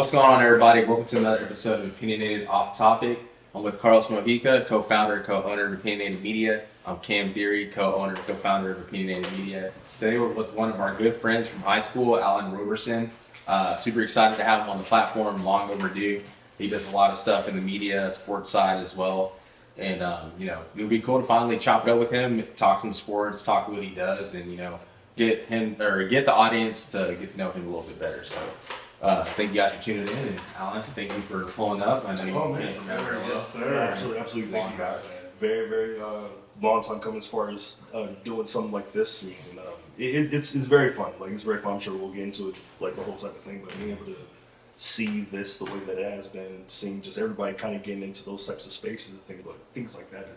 What's going on, everybody? Welcome to another episode of Opinionated Off Topic. I'm with Carlos Mojica, co-founder, co-owner of Opinionated Media. I'm Cam Theory, co-owner, co-founder of Opinionated Media. Today we're with one of our good friends from high school, Allen Roberson. Super excited to have him on the platform, long overdue. He does a lot of stuff in the media, sports side as well. And, it would be cool to finally chop it up with him, talk some sports, talk what he does, and, get the audience to get to know him a little bit better. So, thank you guys for tuning in, and Alan, thank you for pulling up. I know you came from Amarillo. Yes, sir. Absolutely. Thank you guys, man. Very long time coming as far as doing something like this, and it's very fun. Like, it's very fun. I'm sure we'll get into it, like the whole type of thing, but being able to see this the way that it has been, seeing just everybody kind of getting into those types of spaces and things like that.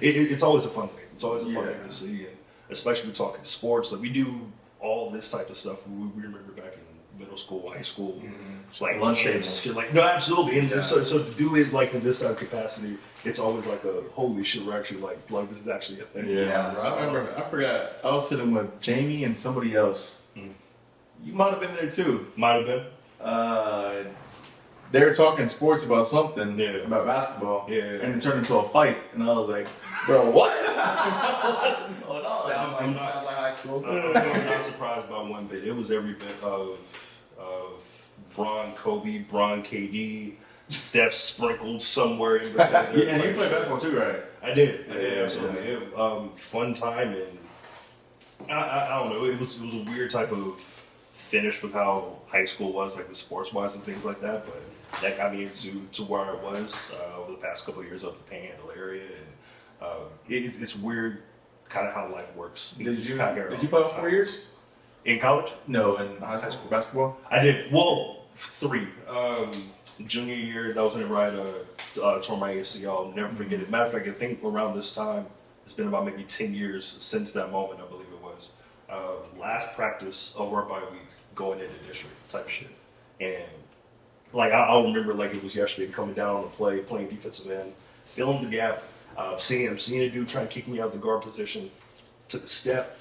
It's always a fun thing. It's always a fun thing to see, and especially we're talking sports. Like, we do all this type of stuff. We remember back in middle school, high school, it's like lunch games, tables. like, no, absolutely. And so to do it like in this type of capacity, it's always like a holy shit. We're actually like this is actually a thing. Yeah, bro. I remember. I forgot. I was sitting with Jamie and somebody else. You might have been there too. Might have been. They were talking sports about something, Yeah. about basketball, Yeah. and it turned into a fight. And I was like, "Bro, what? What is going on?" Sounds like high school. I'm not surprised by one bit. It was every bit of Bron, Kobe, Bron, KD, Steph sprinkled somewhere in between. Yeah, and you played basketball too, right? I did, Yeah, absolutely. Fun time, and I don't know. It was a weird type of finish with how high school was, like the sports wise and things like that. But that got me into where I was over the past couple of years up the Panhandle area, and it's weird, kind of how life works. Did you play all 4 years? In college? No, in high school basketball. I did. Well, 3. Junior year, that was whenever I tore my ACL. I'll never forget it. Matter of fact, I think around this time, it's been about maybe 10 years since that moment, I believe it was. Last practice of our bye week, going into district type shit. And like I'll remember like it was yesterday, coming down on the play, playing defensive end, filling the gap, seeing a dude trying to kick me out of the guard position, took a step,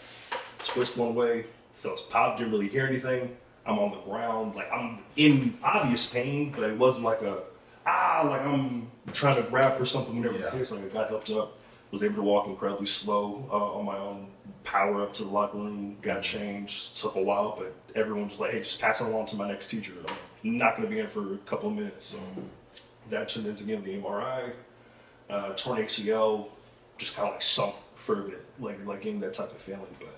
twist one way, felt pop, didn't really hear anything. I'm on the ground, like I'm in obvious pain, but it wasn't like like I'm trying to grab for something whenever the case. Like I got helped up, was able to walk incredibly slow on my own, power up to the locker room, got changed, took a while, but everyone was like, hey, just pass it along to my next teacher. I'm not gonna be in for a couple of minutes. So that turned into getting the MRI, torn ACL, just kind of like sunk for a bit, like getting that type of feeling. But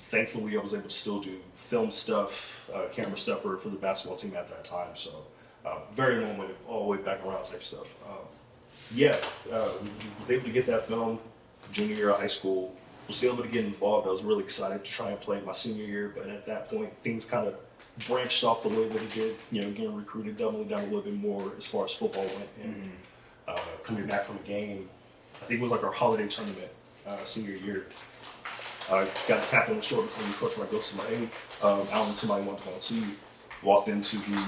thankfully I was able to still do film stuff, camera stuff for the basketball team at that time. So very long way, all the way back around type stuff. Was able to get that film junior year of high school. Was still able to get involved. I was really excited to try and play my senior year, but at that point things kind of branched off the way that it did. Getting recruited, doubling down a little bit more as far as football went, and coming back from a game. I think it was like our holiday tournament senior year. Got a tap on the shoulder from the coach when I go to my aid. Alan, somebody wanted to go see. Walked into the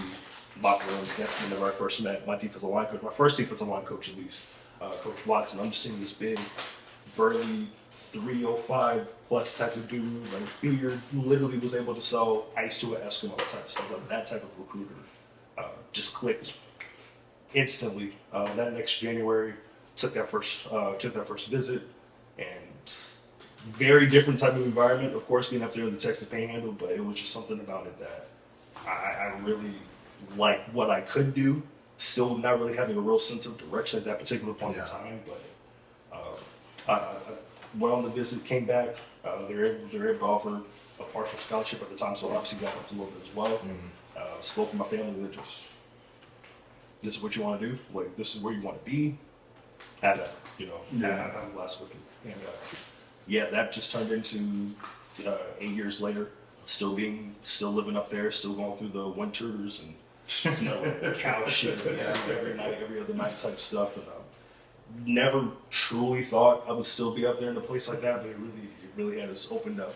locker room. That's whenever I first met my defensive line coach, my first defensive line coach at least, Coach Watson. I'm just seeing this big, burly, 305 plus type of dude, like beard, literally was able to sell ice to an Eskimo type of stuff, like that type of recruiter. Just clicked instantly. That next January, took that first visit, and very different type of environment, of course, being up there in the Texas Panhandle, but it was just something about it that I really liked what I could do. Still not really having a real sense of direction at that particular point in time, but I went on the visit, came back. They're able to offer a partial scholarship at the time, so obviously got helped a little bit as well. Spoke to my family that just, this is what you want to do, like this is where you want to be. Have that, have the last with it. And that just turned into 8 years later, still living up there, still going through the winters and cow shit every night, every other night type stuff. And never truly thought I would still be up there in a place like that, but it really has opened up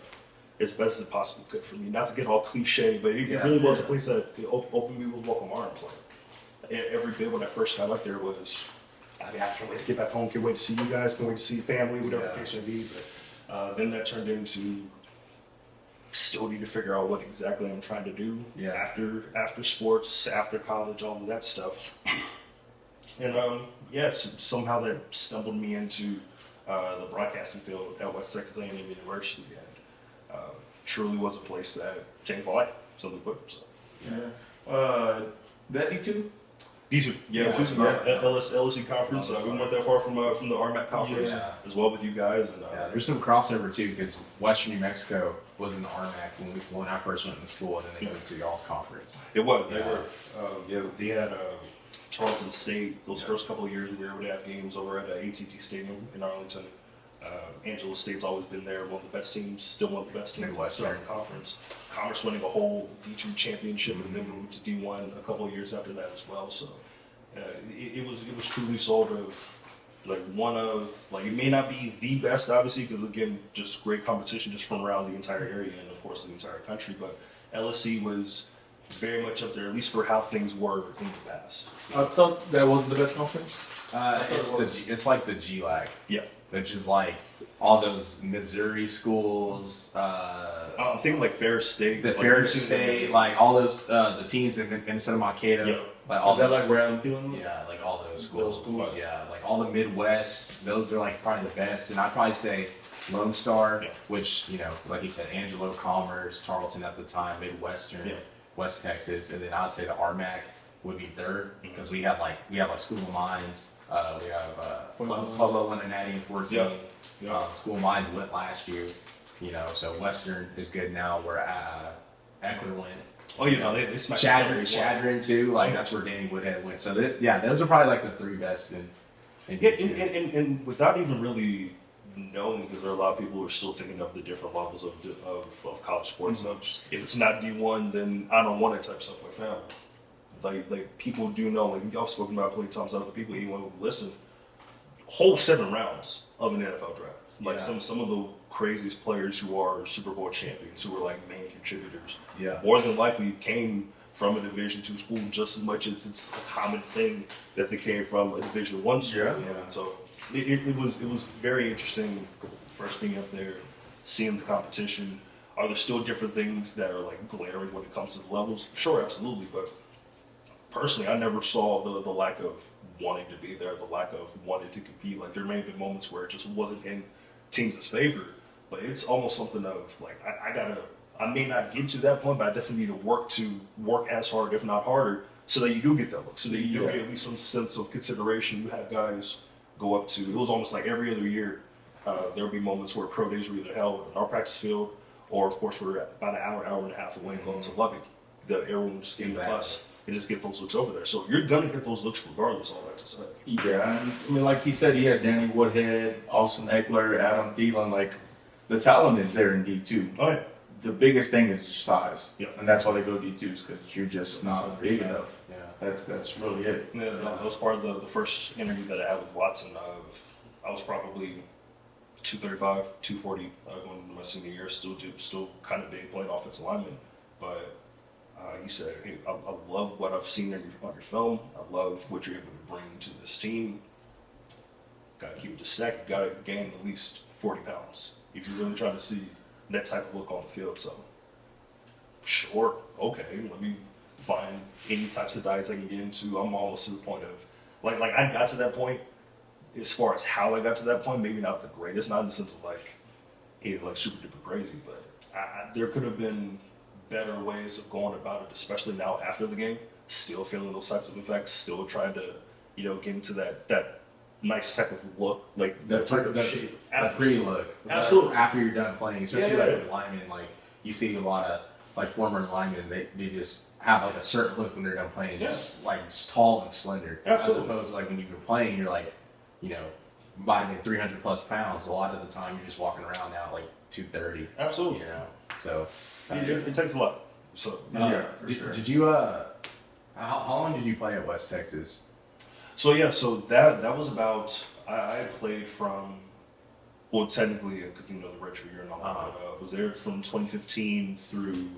as best as it possibly could for me. Not to get all cliche, but it really was a place that opened me with welcome arms. Like every bit when I first got up there was, I can't wait to get back home, can't wait to see you guys, can't wait to see family, whatever the case may be. But then that turned into still need to figure out what exactly I'm trying to do after sports, after college, all of that stuff. And somehow that stumbled me into the broadcasting field at West Texas A&M University, and truly was a place that changed my life, simply put. So. That D2? D2, yeah, Yeah, LSC conference. We weren't that far from the RMAC conference as well with you guys. And there's some crossover too, because Western New Mexico was in the RMAC when I first went to school, and then they moved to y'all's conference. It was. They were. They had Tarleton State. Those first couple of years, we were able to have games over at AT&T Stadium in Arlington. Angelo State's always been there. One of the best teams, still one of the best teams in the conference. Commerce winning a whole D2 championship, and then moved to D1 a couple of years after that as well. So it was truly sort of like one of, like, it may not be the best, obviously, because again, just great competition just from around the entire area and of course the entire country. But LSC was very much up there, at least for how things were in the past. I thought that wasn't the best conference. It's like the GLAC. Yeah. Which is like all those Missouri schools. I'm thinking like Ferris State. The Ferris State, like all those the teams in Minnesota, Mankato. Yeah. Like all Is that those, like where I'm doing? yeah, like all those schools. schools. Yeah, like all the Midwest. Those are like probably the best. And I'd probably say Lone Star, which, you know, like you said, Angelo, Commerce, Tarleton at the time, Midwestern, West Texas, and then I'd say the RMAC would be third, because we have like School of Mines. We have Pueblo, Cincinnati, and 14. School of Mines went last year, you know. So Western is good now. Where Eckler went. Oh, you know, they smashed Chadron too. Like that's where Danny Woodhead went. So those are probably like the three best in D2. And without even really knowing, because there are a lot of people who are still thinking of the different levels of college sports. If it's not D1, then I don't want it type stuff like family. Like people do know, like y'all spoken about plenty of times, other people, anyone who listen, whole 7 rounds of an NFL draft. Like some of the craziest players who are Super Bowl champions, who are like main contributors, more than likely came from a Division II school, just as much as it's a common thing that they came from a Division I school. And so it was very interesting first being up there, seeing the competition. Are there still different things that are like glaring when it comes to the levels? Sure, absolutely, but personally, I never saw the lack of wanting to be there, the lack of wanting to compete. Like, there may have been moments where it just wasn't in teams' favor, but it's almost something of like, I may not get to that point, but I definitely need to work as hard, if not harder, so that you do get that look, so that you do get at least some sense of consideration. You have guys go up to, it was almost like every other year, there would be moments where pro days were either held in our practice field, or of course we're about an hour and a half away going to Lubbock. Everyone just getting the bus. And just get those looks over there. So you're gonna get those looks regardless, all that to say. Yeah, I mean, like he said, he had Danny Woodhead, Austin Eckler, Adam Thielen. Like, the talent is there in D2. Oh yeah. The biggest thing is just size. Yeah. And that's why they go D2s, because you're just not big enough. Yeah. That's really it. Yeah, that was part of the first interview that I had with Watson. I was probably 235, 240 going into my senior year, still kind of big, playing offensive lineman, but. He said, hey, I love what I've seen on your film. I love what you're able to bring to this team. Got to keep it a stack. You got to gain at least 40 pounds if you're really trying to see that type of look on the field. So, sure, okay, let me find any types of diets I can get into. I'm almost to the point of, like I got to that point. As far as how I got to that point, maybe not the greatest, not in the sense of like super duper crazy, but there could have been better ways of going about it, especially now after the game, still feeling those types of effects, still trying to, get into that nice type of look, like that type of shape. A pretty look. Absolutely. After you're done playing, especially like with linemen, like you see a lot of like former linemen, they just have like a certain look when they're done playing, just tall and slender. Absolutely. As opposed to like when you're playing, you're like, might be 300 plus pounds. A lot of the time you're just walking around now like 230. Absolutely. So it takes a lot. So for sure. Did you how long did you play at West Texas? So that was about, I played from, well, technically, because the retro year and all that, was there from 2015 through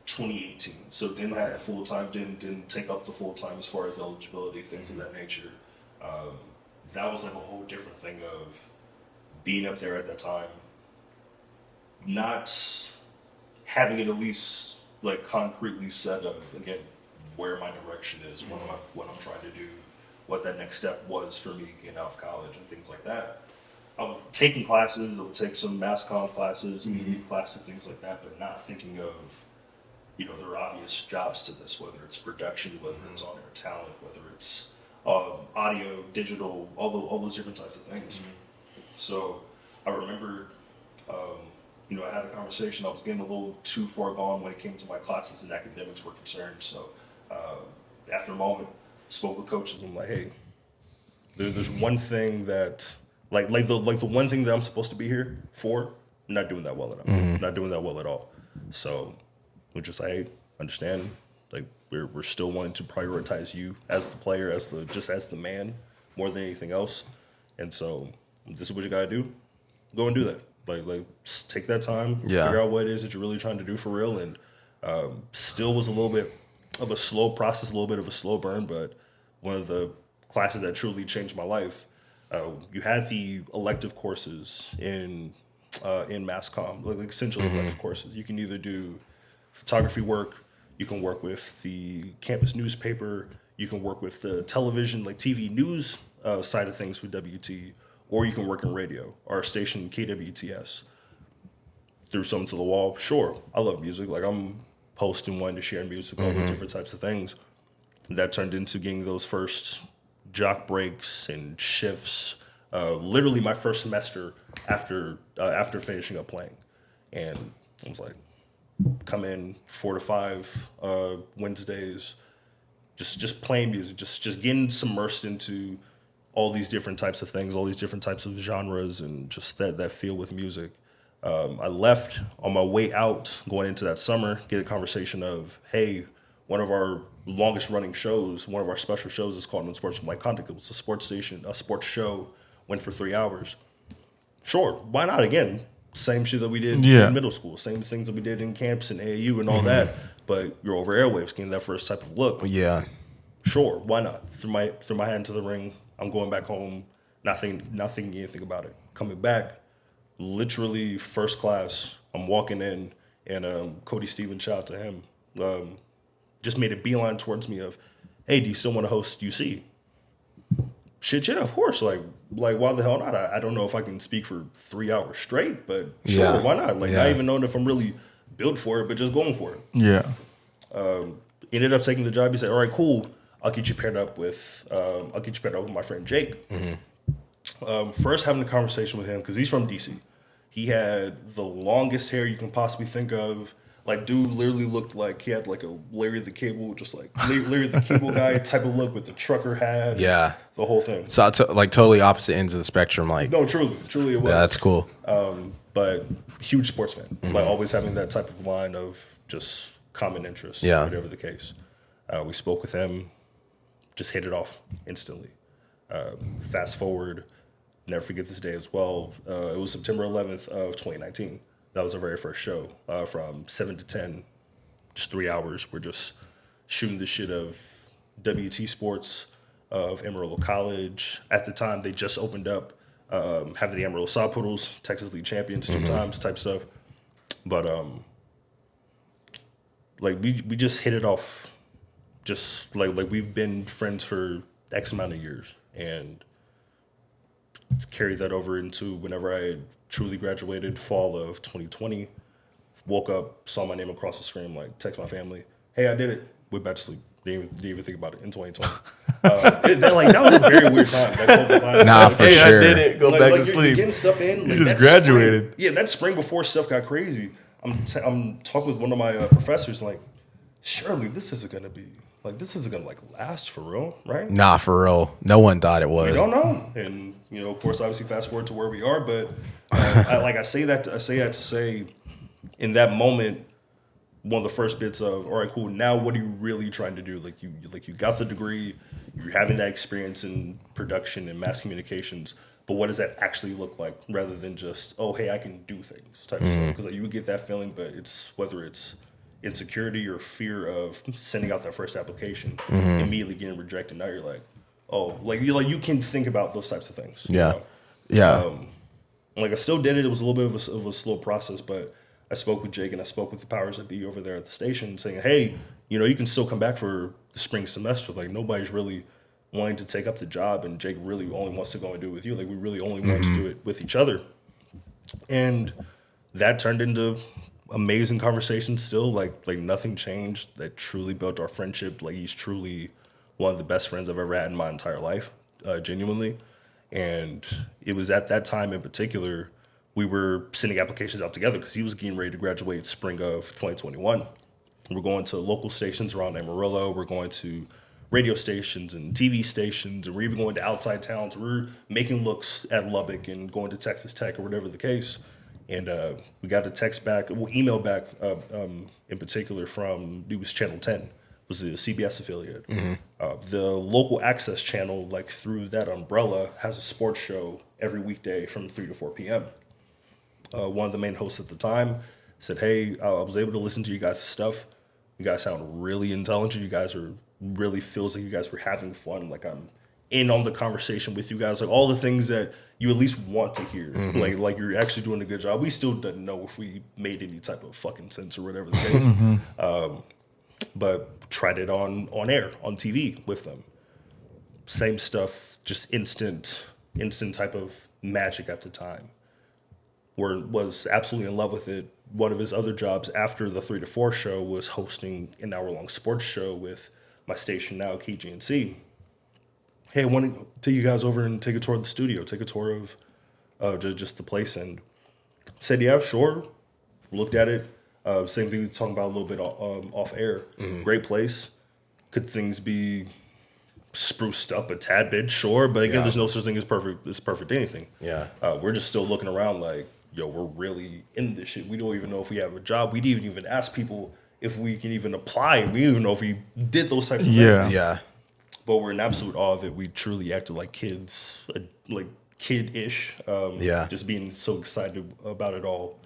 2018. So didn't have the full time, didn't take up the full time as far as eligibility, things of that nature. That was like a whole different thing of being up there at that time. Not having it at least like concretely set of, again, where my direction is, what I'm trying to do, what that next step was for me getting out of college and things like that. I was taking classes, I would take some mass comm classes, media classes, things like that, but not thinking of, there are obvious jobs to this, whether it's production, whether it's on-air talent, whether it's audio, digital, all those different types of things. So I remember, I had a conversation. I was getting a little too far gone when it came to my classes and academics were concerned. So after a moment, spoke with coaches. I'm like, hey, there's one thing that, like the one thing that I'm supposed to be here for, I'm not doing that well at all. Not doing that well at all. So we're just like, hey, understand, like we're still wanting to prioritize you as the player, as the man, more than anything else. And so this is what you gotta do. Go and do that. Like take that time, figure out what it is that you're really trying to do for real. And still was a little bit of a slow process, a little bit of a slow burn, but one of the classes that truly changed my life. You had the elective courses in mass comm, like essentially elective courses. You can either do photography work, you can work with the campus newspaper, you can work with the television, like TV news side of things with WT, or you can work in radio. Our station, KWTS, threw something to the wall. Sure, I love music. Like I'm posting, wanting to share music, all those different types of things. And that turned into getting those first jock breaks and shifts. Literally my first semester after finishing up playing, and I was like, come in 4 to 5 Wednesdays, just playing music, just getting submersed into all these different types of things, all these different types of genres, and just that feel with music. I left on my way out, going into that summer, get a conversation of, hey, one of our longest running shows, one of our special shows is called Unsportsmanlike Conduct. It was a sports station, a sports show, went for 3 hours. Sure, why not? Again, same shit that we did in middle school, same things that we did in camps and AAU and all that, but you're over airwaves, getting that first type of look. Yeah. Sure, why not? Threw my hand to the ring. I'm going back home, not thinking anything about it. Coming back, literally first class, I'm walking in, and Cody Stevens, shout out to him, just made a beeline towards me of, hey, do you still want to host UC? Shit, yeah, of course. Like why the hell not? I don't know if I can speak for 3 hours straight, but sure, why not? Like, not even knowing if I'm really built for it, but just going for it. Yeah. Ended up taking the job. He said, all right, cool. I'll get you paired up with my friend Jake. First having a conversation with him, because he's from DC. He had the longest hair you can possibly think of. Like, dude literally looked like he had like a Larry the Cable, just like Larry the Cable guy type of look with the trucker hat. Yeah. The whole thing. So it's like totally opposite ends of the spectrum. Like, No, truly it was. yeah, that's cool. But huge sports fan. Like, always having that type of line of just common interest, whatever the case. We spoke with him, just hit it off instantly. Fast forward, never forget this day as well. It was September 11th of 2019. That was our very first show. From 7 to 10, just 3 hours. We're just shooting the shit of WT Sports, of Amarillo College. At the time, they just opened up, having the Amarillo Saw Poodles, Texas League champions 2 times type stuff. But like we just hit it off. Just like we've been friends for X amount of years, and carried that over into whenever I had truly graduated, fall of 2020. Woke up, saw my name across the screen, like text my family, hey, I did it. Went back to sleep. Didn't even think about it in 2020. That was a very weird time. That COVID time. Nah, for Hey, sure. I did it. Go back to You're sleep. getting stuff in. You just that graduated. Spring, that spring before stuff got crazy. I'm talking with one of my professors, like, surely this isn't gonna last for real, right? Nah, for real. No one thought it was. We don't know, and of course, obviously, fast forward to where we are. But I say that to say, in that moment, one of the first bits of, all right, cool. Now, what are you really trying to do? Like you got the degree, you're having that experience in production and mass communications. But what does that actually look like, rather than just, oh, hey, I can do things type of stuff? Because you would get that feeling, but it's whether it's insecurity or fear of sending out that first application, immediately getting rejected. Now you're like, oh, you can think about those types of things. Yeah. Yeah. Like I still did it. It was a little bit of a slow process, but I spoke with Jake and I spoke with the powers that be over there at the station saying, hey, you can still come back for the spring semester. Like, nobody's really wanting to take up the job, and Jake really only wants to go and do it with you. Like, we really only want to do it with each other. And that turned into amazing conversations still. Like nothing changed. That truly built our friendship. Like, he's truly one of the best friends I've ever had in my entire life, genuinely. And it was at that time in particular, we were sending applications out together because he was getting ready to graduate spring of 2021. We're going to local stations around Amarillo. We're going to radio stations and TV stations, and we're even going to outside towns. We're making looks at Lubbock and going to Texas Tech or whatever the case. And we got a text back, email back in particular from, it was Channel 10, was the CBS affiliate. The local access channel, like through that umbrella, has a sports show every weekday from 3 to 4 p.m. One of the main hosts at the time said, hey, I was able to listen to you guys' stuff. You guys sound really intelligent. You guys really feels like you guys were having fun. Like, I'm in on the conversation with you guys. Like, all the things that you at least want to hear. Like you're actually doing a good job. We still didn't know if we made any type of fucking sense or whatever the case. But tried it on air, on TV with them. Same stuff, just instant type of magic at the time. Was absolutely in love with it. One of his other jobs after the 3 to 4 show was hosting an hour-long sports show with my station now, KGNC. Hey, I want to take you guys over and take a tour of the studio, take a tour of just the place. And said, yeah, sure. Looked at it. Same thing we were talking about a little bit off air. Great place. Could things be spruced up a tad bit? Sure. But again, there's no such thing as perfect anything. Yeah. We're just still looking around like, yo, we're really in this shit. We don't even know if we have a job. We didn't even ask people if we can even apply. We don't even know if we did those types of things. Yeah. But we're in absolute awe of it. We truly acted like kids, like kid-ish. Just being so excited about it all.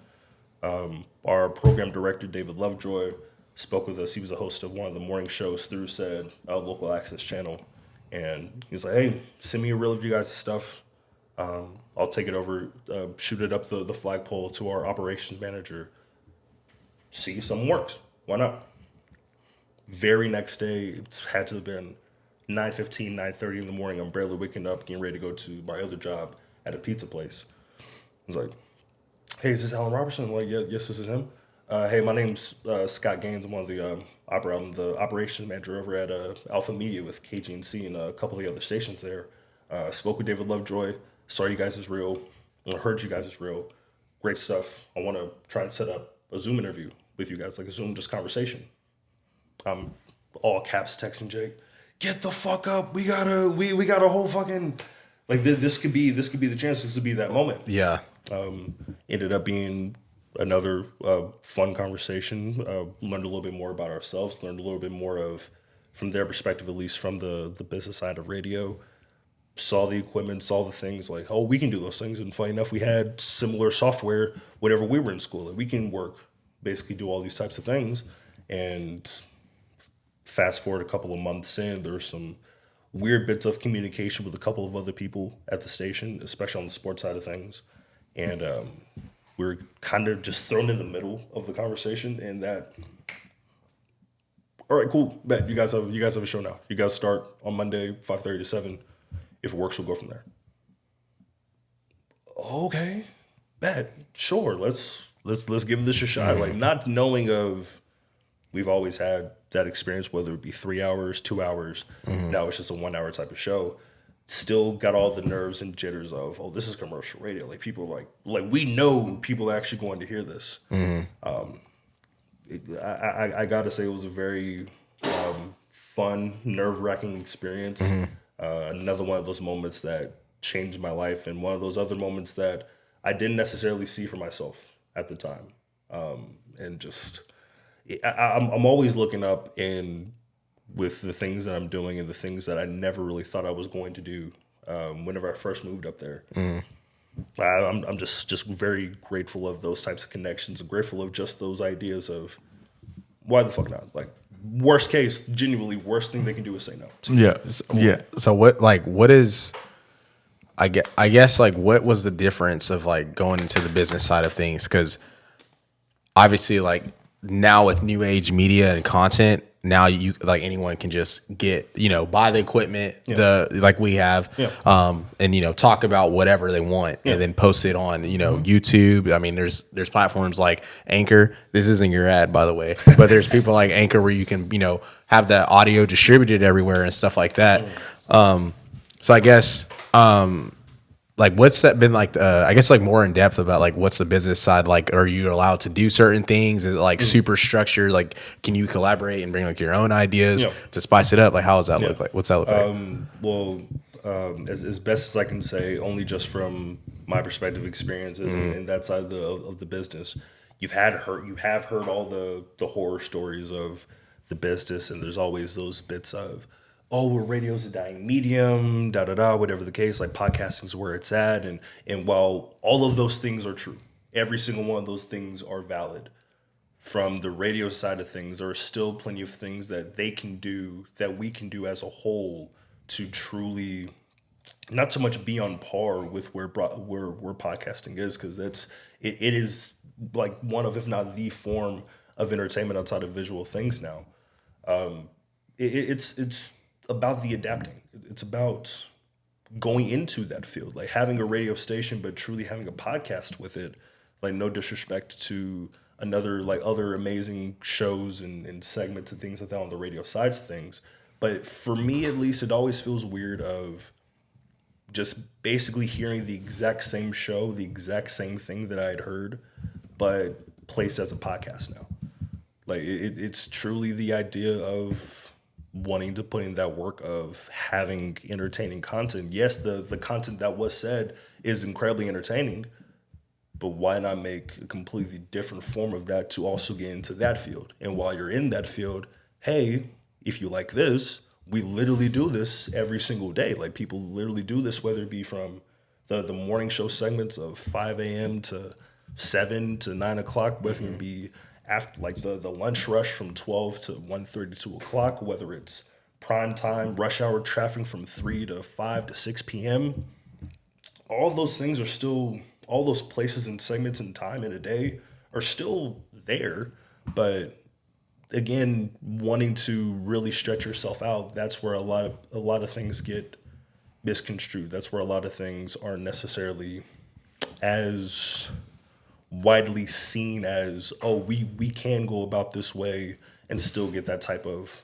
Our program director, David Lovejoy, spoke with us. He was a host of one of the morning shows through said local access channel. And he's like, hey, send me a reel of you guys' stuff. I'll take it over, shoot it up the flagpole to our operations manager. See if something works. Why not? Very next day, it had to have been 9:15, 9:30 in the morning. I'm barely waking up, getting ready to go to my other job at a pizza place. I was like, hey, is this Allen Roberson? I'm like, yeah, yes, this is him. Hey, my name's Scott Gaines. I'm one of the I'm the operations manager over at Alpha Media with KGNC and a couple of the other stations there. Spoke with David Lovejoy. Saw you guys is real. I heard you guys is real. Great stuff. I want to try and set up a Zoom interview with you guys, like a Zoom just conversation. I'm all caps texting Jake. Get the fuck up. We got a whole fucking, like, this could be the chance. This could be that moment. Yeah. Ended up being another fun conversation. Learned a little bit more about ourselves. Learned a little bit more of, from their perspective, at least from the business side of radio. Saw the equipment, saw the things like, oh, we can do those things. And funny enough, we had similar software whenever we were in school. Like, we can basically do all these types of things. And fast forward a couple of months in, there were some weird bits of communication with a couple of other people at the station, especially on the sports side of things. And we were kind of just thrown in the middle of the conversation, and that, all right, cool, bet you guys have a show now. You guys start on Monday, 5:30 to 7. If it works, we'll go from there. Okay, bet, sure, let's give this a shot. Like, not knowing of, we've always had that experience, whether it be 3 hours, 2 hours. Now it's just a 1 hour type of show. Still got all the nerves and jitters of, oh, this is commercial radio. Like, people are like we know people are actually going to hear this. I gotta say, it was a very fun, nerve-wracking experience. Another one of those moments that changed my life, and one of those other moments that I didn't necessarily see for myself at the time. And just, I'm always looking up and with the things that I'm doing and the things that I never really thought I was going to do whenever I first moved up there. I'm just very grateful of those types of connections, and grateful of just those ideas of, why the fuck not? Like, worst case, genuinely worst thing they can do is say no. Yeah. So what is, I guess like, what was the difference of like going into the business side of things? Because obviously like now with new age media and content, now you like anyone can just get, buy the equipment, the like we have, and talk about whatever they want and then post it on, YouTube. I mean, there's platforms like Anchor. This isn't your ad, by the way, but there's people like Anchor where you can, have that audio distributed everywhere and stuff like that. So I guess like what's that been like, I guess like more in depth about like what's the business side like? Are you allowed to do certain things? Is it like super structured? Like can you collaborate and bring like your own ideas to spice it up? Like how does that look like? What's that look like? As best as I can say, only just from my perspective experiences and that side of the business, you have heard all the horror stories of the business, and there's always those bits of, oh, well, radio's a dying medium, whatever the case, like podcasting's where it's at. And while all of those things are true, every single one of those things are valid, from the radio side of things, there are still plenty of things that they can do, that we can do as a whole to truly not so much be on par with where podcasting is, because it is like one of, if not the form of entertainment outside of visual things now. It's about the adapting. It's about going into that field, like having a radio station, but truly having a podcast with it. Like no disrespect to other amazing shows and segments and things like that on the radio sides of things. But for me, at least, it always feels weird of just basically hearing the exact same show, the exact same thing that I had heard, but placed as a podcast now. Like it's truly the idea of wanting to put in that work of having entertaining content. Yes, the content that was said is incredibly entertaining, but why not make a completely different form of that to also get into that field? And while you're in that field, hey, if you like this, we literally do this every single day. Like people literally do this, whether it be from the morning show segments of 5 a.m. to 7 to 9 o'clock, whether it be after like the lunch rush from 12 to 1:30 to 2 o'clock, whether it's prime time, rush hour traffic from 3 to 5 to 6 p.m. All those things are still, all those places and segments in time in a day are still there. But again, wanting to really stretch yourself out, that's where a lot of things get misconstrued. That's where a lot of things aren't necessarily as widely seen as, oh, we can go about this way and still get that type of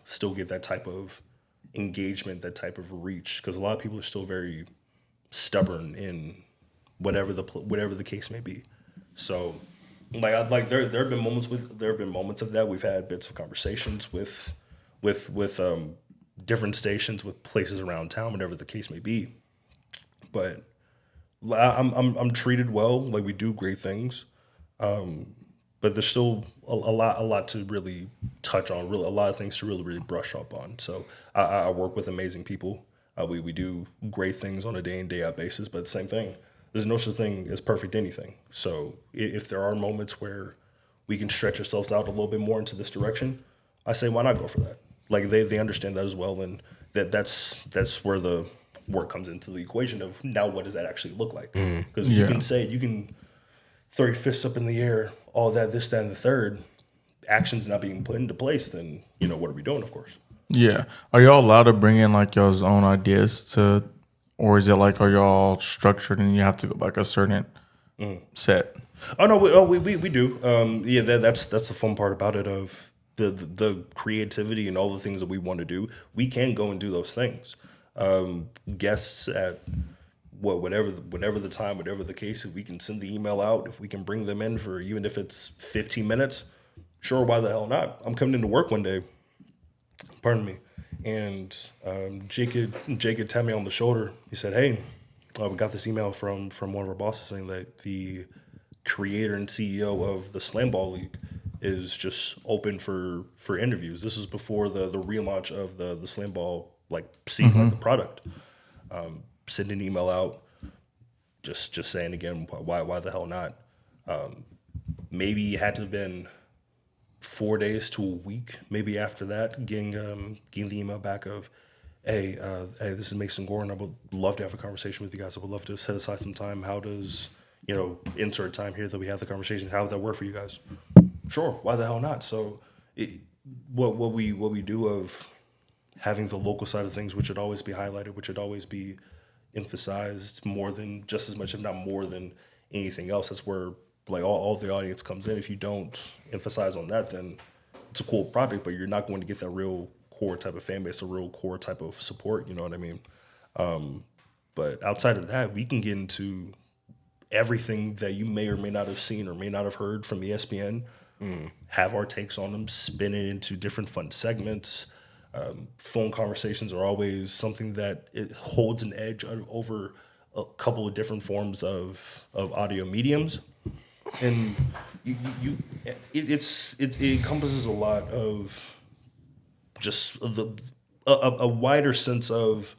engagement, that type of reach, because a lot of people are still very stubborn in whatever the case may be. So there have been moments of that. We've had bits of conversations with different stations, with places around town, whatever the case may be. But I'm treated well. Like we do great things. But there's still a lot to really touch on, really a lot of things to really brush up on. So I work with amazing people. We do great things on a day in, day out basis, but same thing. There's no such thing as perfect anything. So if there are moments where we can stretch ourselves out a little bit more into this direction, I say, why not go for that? Like they understand that as well. And that's where the work comes into the equation of now, what does that actually look like? Because you can throw your fists up in the air, all that, this, that, and the third, actions not being put into place, then, what are we doing, of course? Yeah. Are y'all allowed to bring in like y'all's own ideas or is it like, are y'all structured and you have to go like a certain set? Oh, no, we do. That's the fun part about it, of the creativity and all the things that we want to do. We can go and do those things. Guests at whatever the time, whatever the case, if we can send the email out, if we can bring them in for, even if it's 15 minutes, sure, why the hell not? I'm coming into work one day, pardon me, and Jake had tapped me on the shoulder. He said, hey, we got this email from one of our bosses saying that the creator and CEO of the Slam Ball League is just open for interviews. This is before the relaunch of the Slam Ball season, like the product. Send an email out, just saying again, why the hell not? Maybe it had to have been 4 days to a week, maybe after that, getting the email back of, hey, this is Mason Gordon. I would love to have a conversation with you guys. I would love to set aside some time. How does, insert time here that we have the conversation. How would that work for you guys? Sure, why the hell not? So, what we do of having the local side of things, which should always be highlighted, which should always be emphasized more than just as much, if not more than anything else. That's where like all the audience comes in. If you don't emphasize on that, then it's a cool project, but you're not going to get that real core type of fan base, a real core type of support. You know what I mean? But outside of that, we can get into everything that you may or may not have seen or may not have heard from ESPN. Have our takes on them, spin it into different fun segments. Phone conversations are always something that it holds an edge over a couple of different forms of audio mediums, and it encompasses a lot of just a wider sense of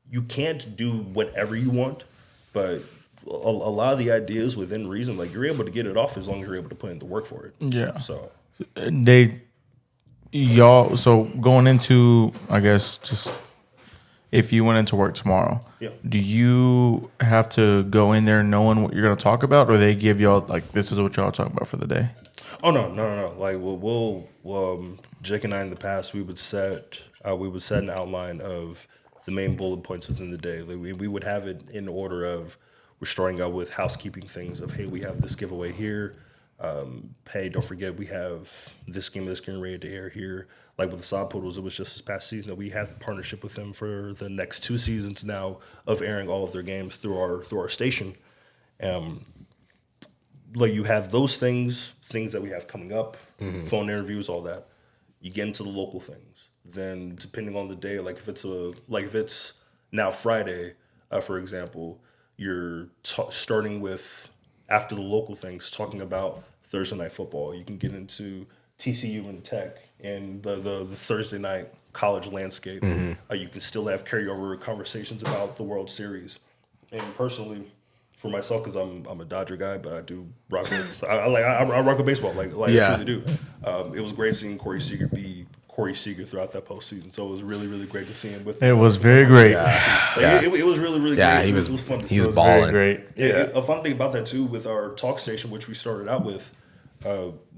you can't do whatever you want, but a lot of the ideas within reason, like you're able to get it off as long as you're able to put in the work for it. Yeah. So So going into, I guess, just if you went into work tomorrow, Yeah. do you have to go in there knowing what you're going to talk about, or they give y'all like, this is what y'all talking about for the day? Oh no. Like Jake and I in the past, we would set an outline of the main bullet points within the day. Like we would have it in order of, we're starting out with housekeeping things of, hey, we have this giveaway here. Hey, don't forget we have this game ready to air here. Like with the Sod Poodles, it was just this past season that we had the partnership with them for the next 2 seasons now of airing all of their games through our station. Like you have those things that we have coming up, phone interviews, all that. You get into the local things. Then depending on the day, like if it's now Friday, for example, you're starting with, after the local things, talking about Thursday night football. You can get into TCU and Tech and the Thursday night college landscape. You can still have carryover conversations about the World Series. And personally, for myself, because I'm a Dodger guy, but I do rock with I rock with baseball, like Yeah. I truly do. It was great seeing Corey Seager be Corey Seager throughout that postseason. So it was really, really great to see him with. It was very great. It was really, really Yeah, great. he It was fun to see. he was Very balling. great. A fun thing about that too, with our talk station, which we started out with,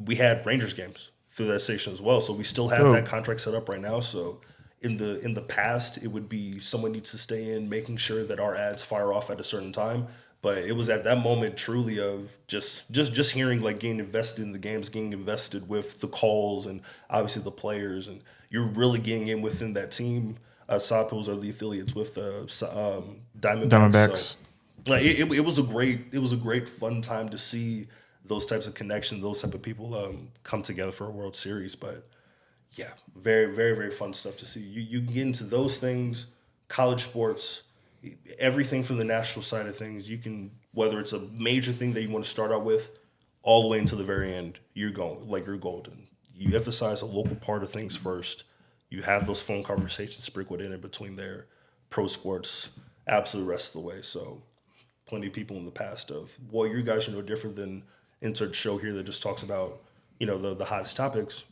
we had Rangers games through that station as well. So we still have that contract set up right now. So in the past, it would be someone needs to stay in, making sure that our ads fire off at a certain time. But it was at that moment truly of just hearing, like, getting invested in the games, getting invested with the calls and obviously the players, and you're really getting in within that team. Sod Poodles are the affiliates with Diamondbacks. Diamondbacks. So, like, it was a great fun time to see those types of connections, those type of people come together for a World Series. But yeah, very, very, very fun stuff to see. You can get into those things, college sports, everything from the national side of things. You can, whether it's a major thing that you want to start out with, all the way into the very end, you're golden. You emphasize the local part of things first. You have those phone conversations sprinkled in between there. Pro sports, absolute rest of the way. So plenty of people in the past of, well, you guys are no different than insert show here that just talks about, the hottest topics.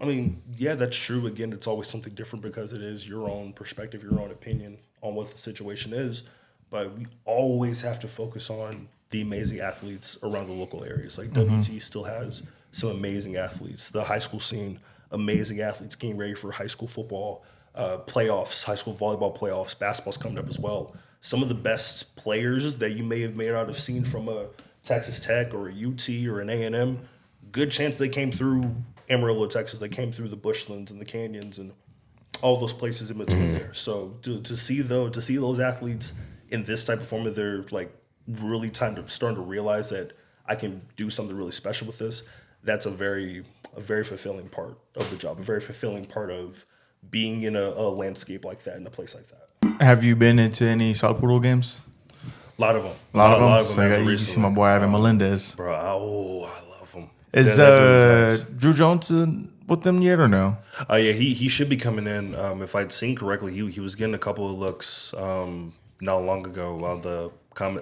I mean, yeah, that's true. Again, it's always something different because it is your own perspective, your own opinion on what the situation is. But we always have to focus on the amazing athletes around the local areas. Like WT still has some amazing athletes. The high school scene, amazing athletes getting ready for high school football, playoffs, high school volleyball playoffs, basketball's coming up as well. Some of the best players that you may not have seen from a Texas Tech or a UT or an A&M, good chance they came through Amarillo, Texas. They came through the bushlands and the canyons and all those places in between there. So to see those athletes in this type of format, they're like really starting to realize that I can do something really special with this. That's a very fulfilling part of the job, a very fulfilling part of being in a landscape like that, in a place like that. Have you been into any Sod Poodle games? A lot of them. A lot of them. as So of you recently. see my boy Ivan Melendez. Bro, I love them. Is That dude is nice. Drew Jones with them yet or no? Yeah, he should be coming in. If I'd seen correctly, he was getting a couple of looks not long ago. While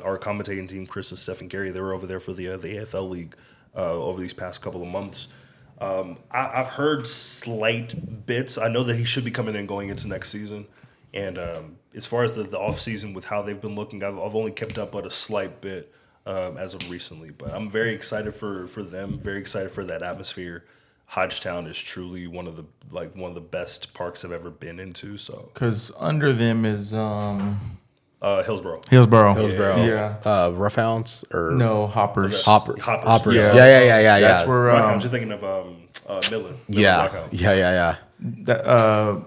our commentating team, Chris and Steph and Gary, they were over there for the AFL League over these past couple of months. I've heard slight bits. I know that he should be coming in going into next season. And as far as the off season with how they've been looking, I've only kept up but a slight bit. as of recently. But I'm very excited for them. Very excited for that atmosphere. Hodgetown is truly one of the best parks I've ever been into. So Because under them is Hillsboro. Hillsboro. Yeah. Rough Hounds or No, Hoppers. Hoppers. Yeah. Yeah. That's where Rockhounds, you're thinking of Millen. Yeah. Rockhounds. Yeah.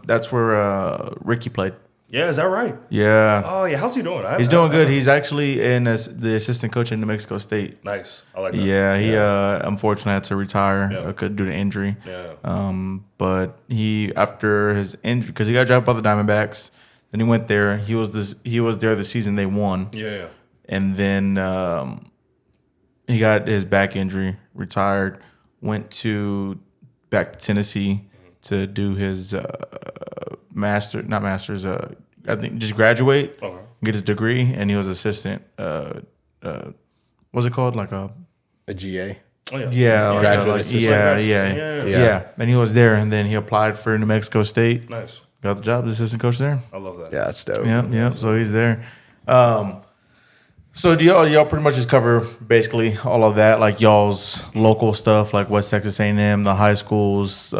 that's where Ricky played. Yeah, is that right? Yeah. Oh yeah, how's he doing? He's doing good. He's actually the assistant coach in New Mexico State. Nice. I like that. Yeah, he unfortunately had to retire due to injury. Yeah. But he after his injury, because he got drafted by the Diamondbacks, then he went there. He was there the season they won. Yeah. And then he got his back injury, retired, went back to Tennessee to do his I think just graduate, get his degree, and he was assistant. What's it called? Like a GA. Oh yeah. yeah, Graduate assistant. yeah. And he was there, and then he applied for New Mexico State. Nice. Got the job as assistant coach there. I love that. Yeah, that's dope. Yeah. So he's there. So do y'all pretty much just cover basically all of that, like y'all's local stuff, like West Texas A&M, the high schools,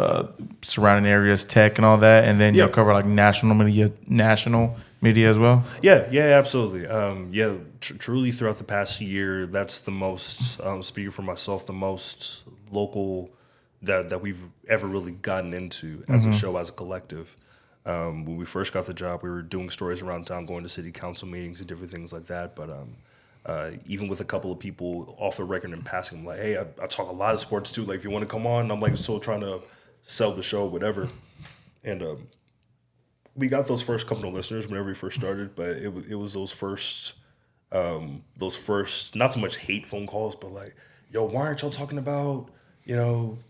surrounding areas, tech, and all that, and then y'all cover like national media as well. Yeah, absolutely. Truly throughout the past year, that's the most, speaking for myself, the most local that we've ever really gotten into as a show, as a collective. When we first got the job, we were doing stories around town, going to city council meetings and different things like that. But even with a couple of people off the record and passing, I'm like, hey, I talk a lot of sports too. Like, if you want to come on, I'm like still trying to sell the show, whatever. And we got those first couple of listeners whenever we first started, but it was those first not so much hate phone calls, but like, yo, why aren't y'all talking about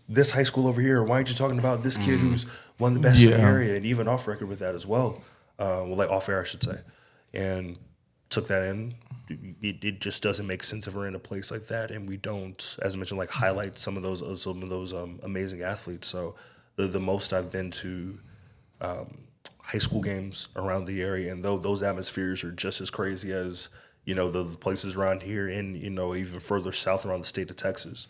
this high school over here? Or why aren't you talking about this kid who's one of the best in the area? And even off record with that as well. Like off air, I should say. And took that in. It just doesn't make sense if we're in a place like that and we don't, as I mentioned, like highlight some of those amazing athletes. So the most I've been to high school games around the area, and those atmospheres are just as crazy as the places around here, and even further south around the state of Texas.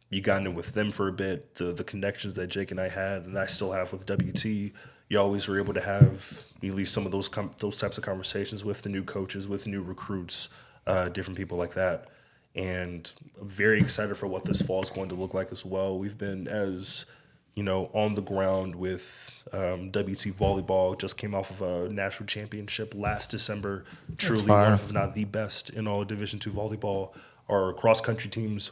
You got in with them for a bit. The connections that Jake and I had, and I still have with WT, you always were able to have at least some of those types of conversations with the new coaches, with new recruits, different people like that. And I'm very excited for what this fall is going to look like as well. We've been on the ground with WT volleyball. Just came off of a national championship last December. Truly one of, if not the best in all of Division II volleyball. Our cross country teams,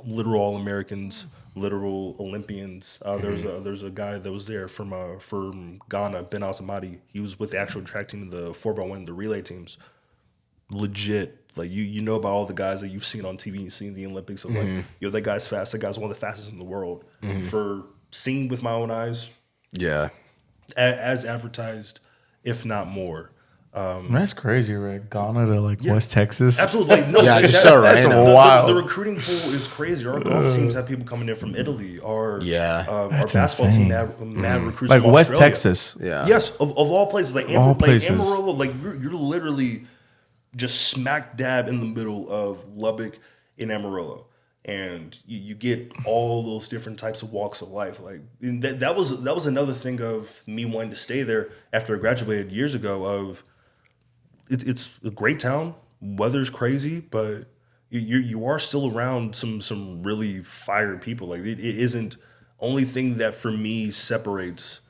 literal All-Americans, literal Olympians. There's a guy that was there from Ghana, Ben Azamadi. He was with the actual track team, the 4x1, the relay teams. Legit, like you know about all the guys that you've seen on TV, you've seen the Olympics. Of like, that guy's fast. That guy's one of the fastest in the world. For seeing with my own eyes, as advertised, if not more. That's crazy, right? Ghana to West Texas. Absolutely. No, just so that's random. wild. The recruiting pool is crazy. Our golf teams have people coming in from Italy. Our basketball insane. team have mad recruits Like from West Australia. Texas. Yeah. Yes, of all places. Like places. Amarillo, like you're literally just smack dab in the middle of Lubbock in Amarillo. And you get all those different types of walks of life. Like that was another thing of me wanting to stay there after I graduated years ago. Of it's a great town, weather's crazy, but you are still around some really fire people. Like it isn't only thing that for me separates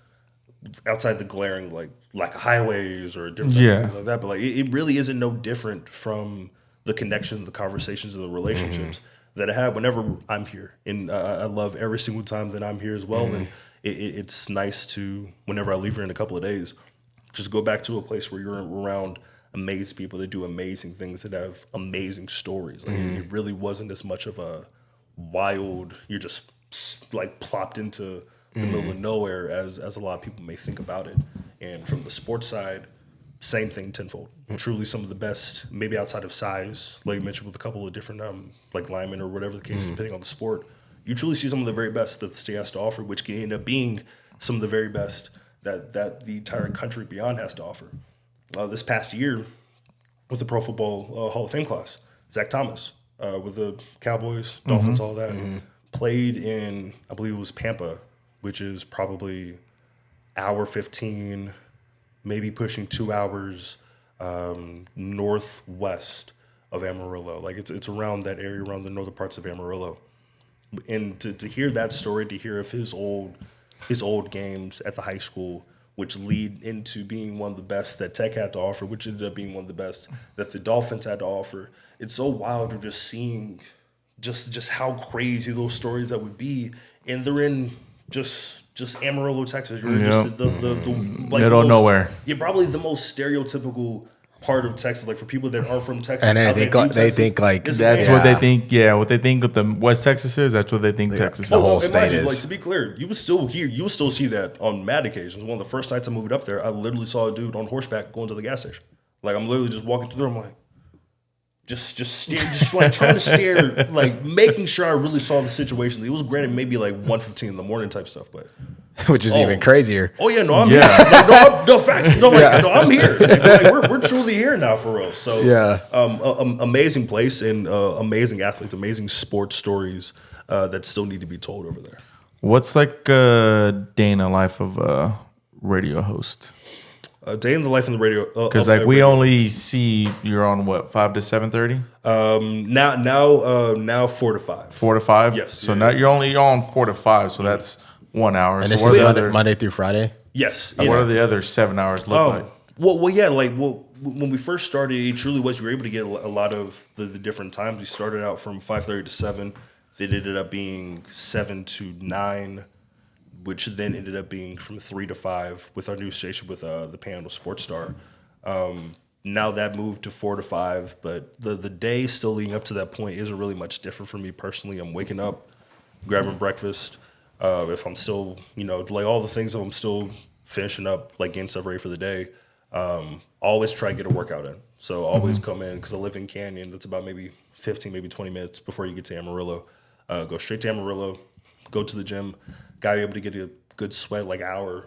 outside the glaring like highways or different things like that. But like it really isn't no different from the connections, the conversations, and the relationships that I have whenever I'm here. And I love every single time that I'm here as well. And it's nice to, whenever I leave here in a couple of days, just go back to a place where you're around amazing people that do amazing things, that have amazing stories. Like it really wasn't as much of a wild, you're just like plopped into the middle of nowhere as a lot of people may think about it. And from the sports side, same thing tenfold. Truly some of the best, maybe outside of size, like you mentioned with a couple of different like linemen or whatever the case, depending on the sport. You truly see some of the very best that the state has to offer, which can end up being some of the very best that the entire country beyond has to offer. This past year, with the Pro Football Hall of Fame class, Zach Thomas with the Cowboys, Dolphins, all that. Played in, I believe it was Pampa, which is probably hour 15, maybe pushing 2 hours northwest of Amarillo. Like it's around that area, around the northern parts of Amarillo. And to hear that story, to hear of his old games at the high school, which lead into being one of the best that Tech had to offer, which ended up being one of the best that the Dolphins had to offer. It's so wild of just seeing just how crazy those stories that would be, and they're in just Amarillo, Texas. You're just the like middle of nowhere. You're probably the most stereotypical part of Texas, like for people that aren't from Texas. And how they think like That's what they think. Yeah, what they think of the West Texas is. That's what they think Texas is. The whole and state mind you, is. like, to be clear, you would still see that on mad occasions. One of the first nights I moved up there, I literally saw a dude on horseback going to the gas station. Like I'm literally just walking through. I'm like, just like trying to stare, like making sure I really saw the situation. It was granted maybe like 1:15 in the morning type stuff, but which is even crazier. oh yeah, no, I'm here. No facts. No, like no, I'm here. Like, we're truly here now for real. So amazing place and amazing athletes, amazing sports stories that still need to be told over there. What's like a day in the life of a radio host? Day in the life in the radio. Because like we only see you're on what 5 to 7:30. Now 4 to 5. 4 to 5. Yes. So now you're only on 4 to 5. So that's 1 hour. And so this what is are the other, Monday through Friday? Yes. what are the other 7 hours look like? Well, yeah. Like, when we first started, it truly was. You were able to get a lot of the different times. We started out from 5:30 to 7. Then it ended up being 7 to 9, which then ended up being from 3 to 5 with our new station with the panel Sports Star. Now that moved to 4 to 5, but the day still leading up to that point isn't really much different for me personally. I'm waking up, grabbing breakfast. If I'm still, like all the things that I'm still finishing up, like getting stuff ready for the day, always try to get a workout in. So always come in, because I live in Canyon. That's about maybe 15, maybe 20 minutes before you get to Amarillo. Go straight to Amarillo, go to the gym. Got able to get a good sweat, like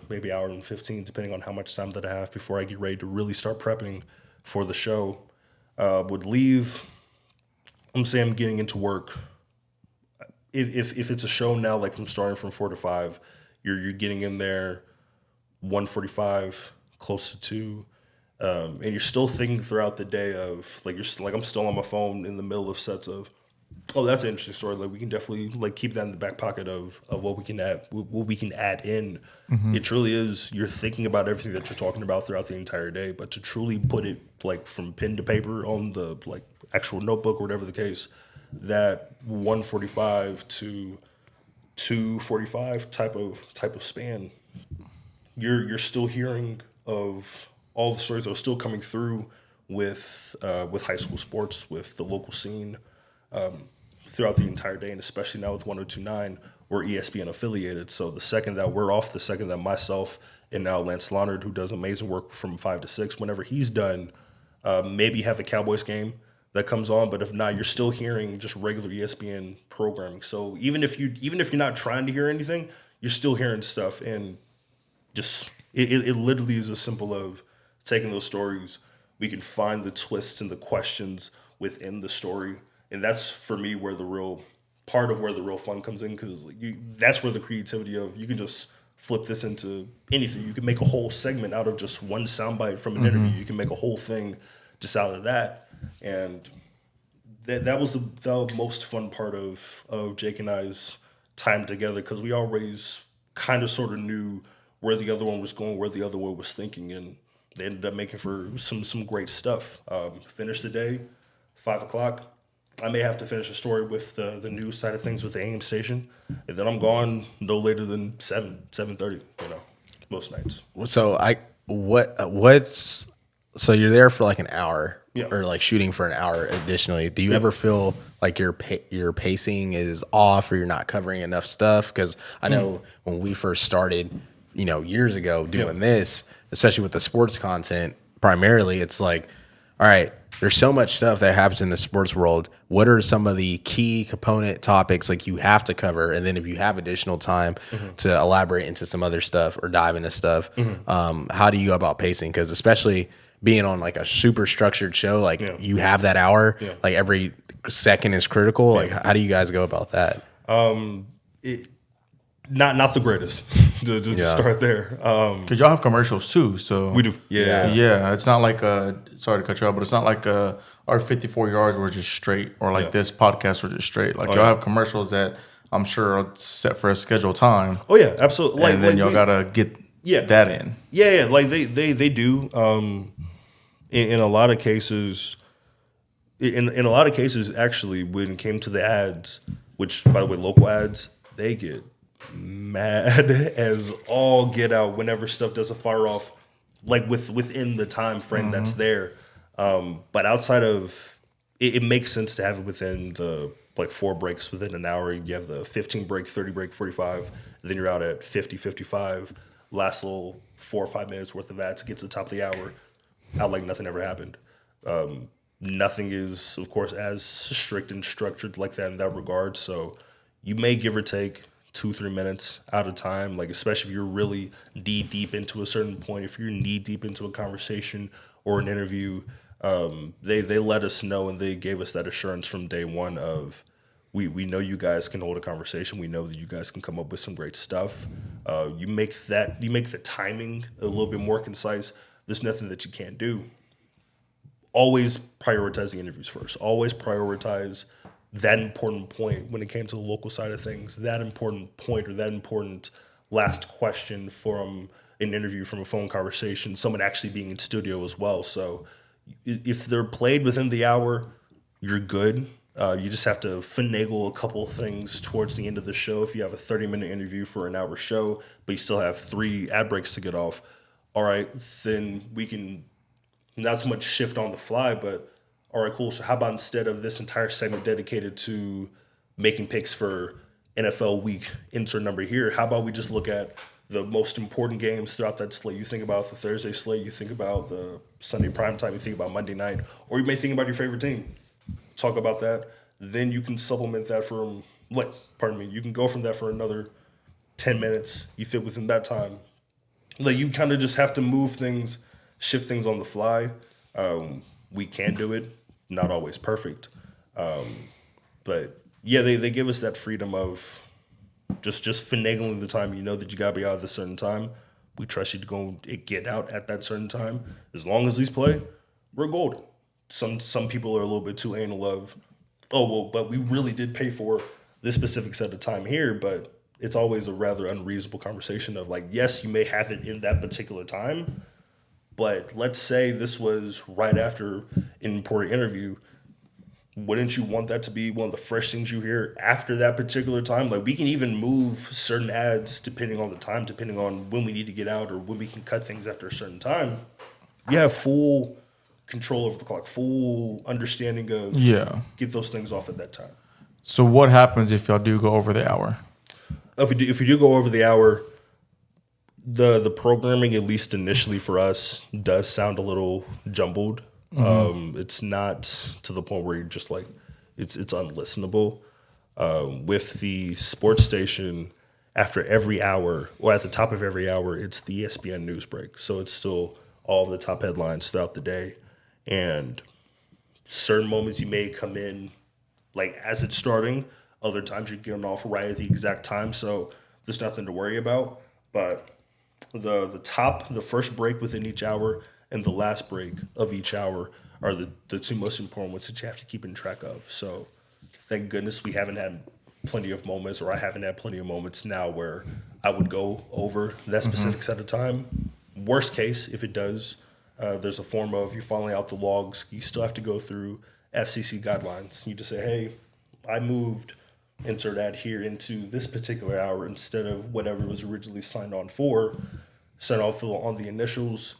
maybe hour and 15, depending on how much time that I have before I get ready to really start prepping for the show. Would leave. I'm saying I'm getting into work. If it's a show now, like I'm starting from 4 to 5, you're getting in there 1:45, close to 2, and you're still thinking throughout the day of I'm still on my phone in the middle of sets of. Oh, that's an interesting story. Like we can definitely keep that in the back pocket of what we can add in. It truly is. You're thinking about everything that you're talking about throughout the entire day, but to truly put it from pen to paper on the actual notebook or whatever the case, that 1:45 to 2:45 type of span, you're still hearing of all the stories that are still coming through with high school sports, with the local scene. Throughout the entire day, and especially now with 102.9, we're ESPN affiliated. So the second that we're off, the second that myself and now Lance Leonard, who does amazing work from 5 to 6, whenever he's done, maybe have a Cowboys game that comes on. But if not, you're still hearing just regular ESPN programming. So even if you're not trying to hear anything, you're still hearing stuff. And just it literally is as simple of taking those stories. We can find the twists and the questions within the story. And that's, for me, where the real fun comes in, because that's where the creativity of, you can just flip this into anything. You can make a whole segment out of just one soundbite from an interview. You can make a whole thing just out of that. And that was the most fun part of Jake and I's time together, because we always kind of sort of knew where the other one was going, where the other one was thinking, and they ended up making for some great stuff. Finished the day, 5 o'clock. I may have to finish a story with the news side of things with the AM station, and then I'm gone no later than 7:30. Most nights. So so you're there for like an hour, or like shooting for an hour. Additionally, do you ever feel like your pacing is off, or you're not covering enough stuff? Because I know when we first started, years ago doing this, especially with the sports content, primarily, it's like, all right, there's so much stuff that happens in the sports world. What are some of the key component topics like you have to cover? And then if you have additional time to elaborate into some other stuff or dive into stuff, how do you go about pacing? Because especially being on like a super structured show, like Yeah. you have that hour, Yeah. like every second is critical. Like, how do you guys go about that? Not the greatest to Yeah. start there. Because y'all have commercials too, so We do. Yeah. Yeah, it's not like sorry to cut you off, but it's not like our 54 yards were just straight, or like Yeah. this podcast were just straight. Like y'all yeah. have commercials that I'm sure are set for a scheduled time, Oh yeah, absolutely. and then y'all gotta get that in. Yeah, like they do. In a lot of cases, in a lot of cases, actually, when it came to the ads, which by the way, local ads, they get mad as all get out whenever stuff doesn't fire off, like within the time frame that's there. But outside of it makes sense to have it within the like 4 breaks within an hour. You have the 15 break, 30 break, 45. Then you're out at 50, 55. Last little 4 or 5 minutes worth of ads, gets to the top of the hour, out like nothing ever happened. Nothing is, of course, as strict and structured like that in that regard. So you may give or take 2-3 minutes out of time, like especially if you're really deep into a certain point, if you're knee deep into a conversation or an interview. They let us know, and they gave us that assurance from day one of we know you guys can hold a conversation. We know that you guys can come up with some great stuff. You make the timing a little bit more concise. There's nothing that you can't do. Always prioritize the interviews first. Always prioritize that important point when it came to the local side of things. That important point or that important last question from an interview, from a phone conversation, someone actually being in studio as well. So if they're played within the hour, you're good. You just have to finagle a couple of things towards the end of the show. If you have a 30-minute interview for an hour show, but you still have 3 ad breaks to get off, all right, then we can not so much shift on the fly, but all right, cool. So how about instead of this entire segment dedicated to making picks for NFL week, insert number here, how about we just look at the most important games throughout that slate? You think about the Thursday slate, you think about the Sunday primetime, you think about Monday night, or you may think about your favorite team. Talk about that. Then you can supplement that from, you can go from that for another 10 minutes. You fit within that time. Like, you kind of just have to move things, shift things on the fly. We can do it. Not always perfect. But yeah, they give us that freedom of just finagling the time. You know that you got to be out at a certain time. We trust you to go and get out at that certain time. As long as these play, we're golden. Some people are a little bit too anal of, but we really did pay for this specific set of time here. But it's always a rather unreasonable conversation of like, yes, you may have it in that particular time, but let's say this was right after an important interview. Wouldn't you want that to be one of the fresh things you hear after that particular time? Like, we can even move certain ads depending on the time, depending on when we need to get out or when we can cut things after a certain time. You have full control over the clock, full understanding of get those things off at that time. So what happens if y'all do go over the hour? If we do go over the hour, the programming, at least initially for us, does sound a little jumbled. It's not to the point where you're just like, it's unlistenable. With the sports station, after every hour, or at the top of every hour, it's the ESPN news break. So it's still all of the top headlines throughout the day. And certain moments you may come in like as it's starting. Other times you're getting off right at the exact time. So there's nothing to worry about. But the first break within each hour and the last break of each hour are the 2 most important ones that you have to keep in track of. So thank goodness we haven't had plenty of moments, or I haven't had plenty of moments now where I would go over that specific set of time. Worst case, if it does, there's a form of you following out the logs. You still have to go through FCC guidelines. You just say, hey, I moved insert ad here into this particular hour instead of whatever was originally signed on for. Sign off on the initials.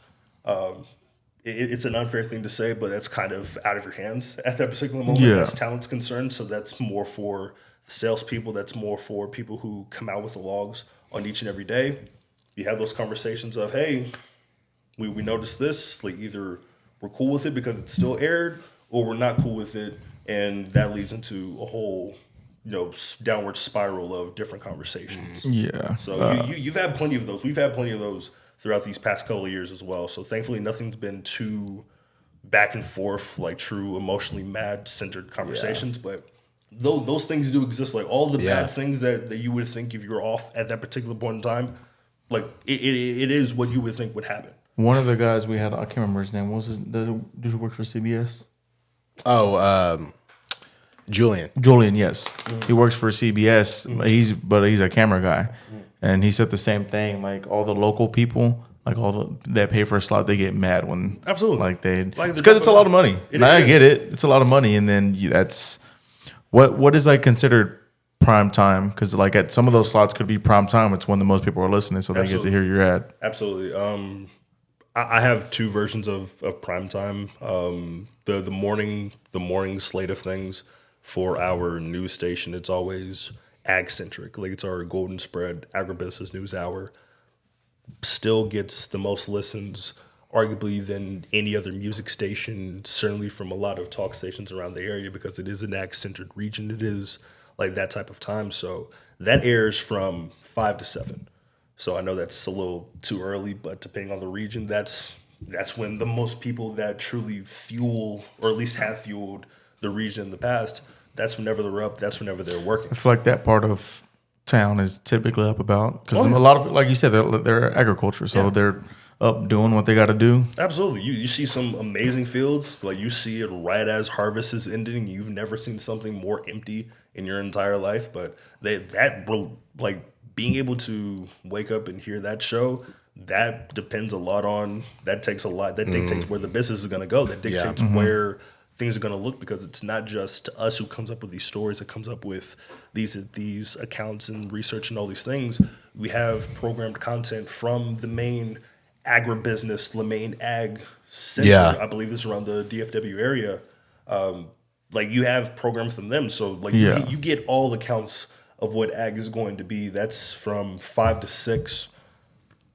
It's an unfair thing to say, but that's kind of out of your hands at that particular moment as talent's concerned. So that's more for salespeople. That's more for people who come out with the logs on each and every day. You have those conversations of, hey, we noticed this. Like, either we're cool with it because it's still aired, or we're not cool with it, and that leads into a whole downward spiral of different conversations. Yeah. So you've had plenty of those. We've had plenty of those throughout these past couple of years as well. So thankfully, nothing's been too back and forth, like true emotionally mad centered conversations. But those things do exist. Like all the bad things that you would think if you're off at that particular point in time, like it is what you would think would happen. One of the guys we had, I can't remember his name. What was his? Did he work for CBS? Julian. Yes, he works for CBS. He's a camera guy, and he said the same thing. Like all the local people, like that pay for a slot, they get mad when it's because it's a lot of money. I get it, it's a lot of money, and then that's what is like considered prime time, because like at some of those slots could be prime time. It's when the most people are listening, so they get to hear your ad. Absolutely. I have two versions of prime time. The morning slate of things. For our news station, it's always ag-centric. Like it's our Golden Spread agribusiness news hour. Still gets the most listens, arguably, than any other music station, certainly from a lot of talk stations around the area, because it is an ag-centered region. It is like that type of time. So that airs from 5 to 7. So I know that's a little too early, but depending on the region, that's when the most people that truly fuel, or at least have fueled, the region in the past, that's whenever they're up, that's whenever they're working. I feel like that part of town is typically up about, because a lot of, like you said, they're agriculture, so they're up doing what they got to do. Absolutely. You see some amazing fields, like you see it right as harvest is ending. You've never seen something more empty in your entire life, but being able to wake up and hear that show, that depends a lot on, that takes a lot, that dictates where the business is going to go, that dictates where things are going to look, because it's not just us who comes up with these stories, it comes up with these accounts and research and all these things. We have programmed content from the main agribusiness, the main ag center. I believe this is around the DFW area. Like you have programs from them. So like you get all accounts of what ag is going to be. That's from 5 to 6.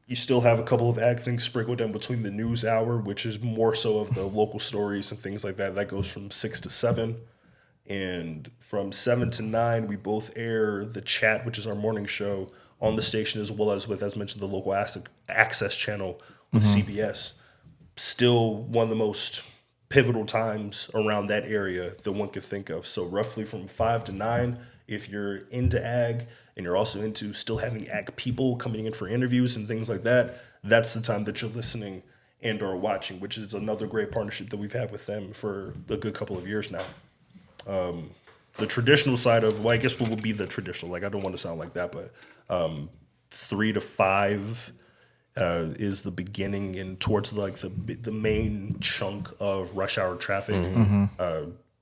You still have a couple of ag things sprinkled in between the news hour, which is more so of the local stories and things like that. That goes from 6 to 7. And from 7 to 9, we both air the chat, which is our morning show, on the station, as well as with, as mentioned, the local access channel with CBS. Still one of the most pivotal times around that area that one could think of. So roughly from 5 to 9, if you're into ag and you're also into still having ag people coming in for interviews and things like that, that's the time that you're listening and or watching, which is another great partnership that we've had with them for a good couple of years now. The traditional side of, well, I guess what would be the traditional, like I don't want to sound like that, but 3 to 5 is the beginning and towards like the main chunk of rush hour traffic.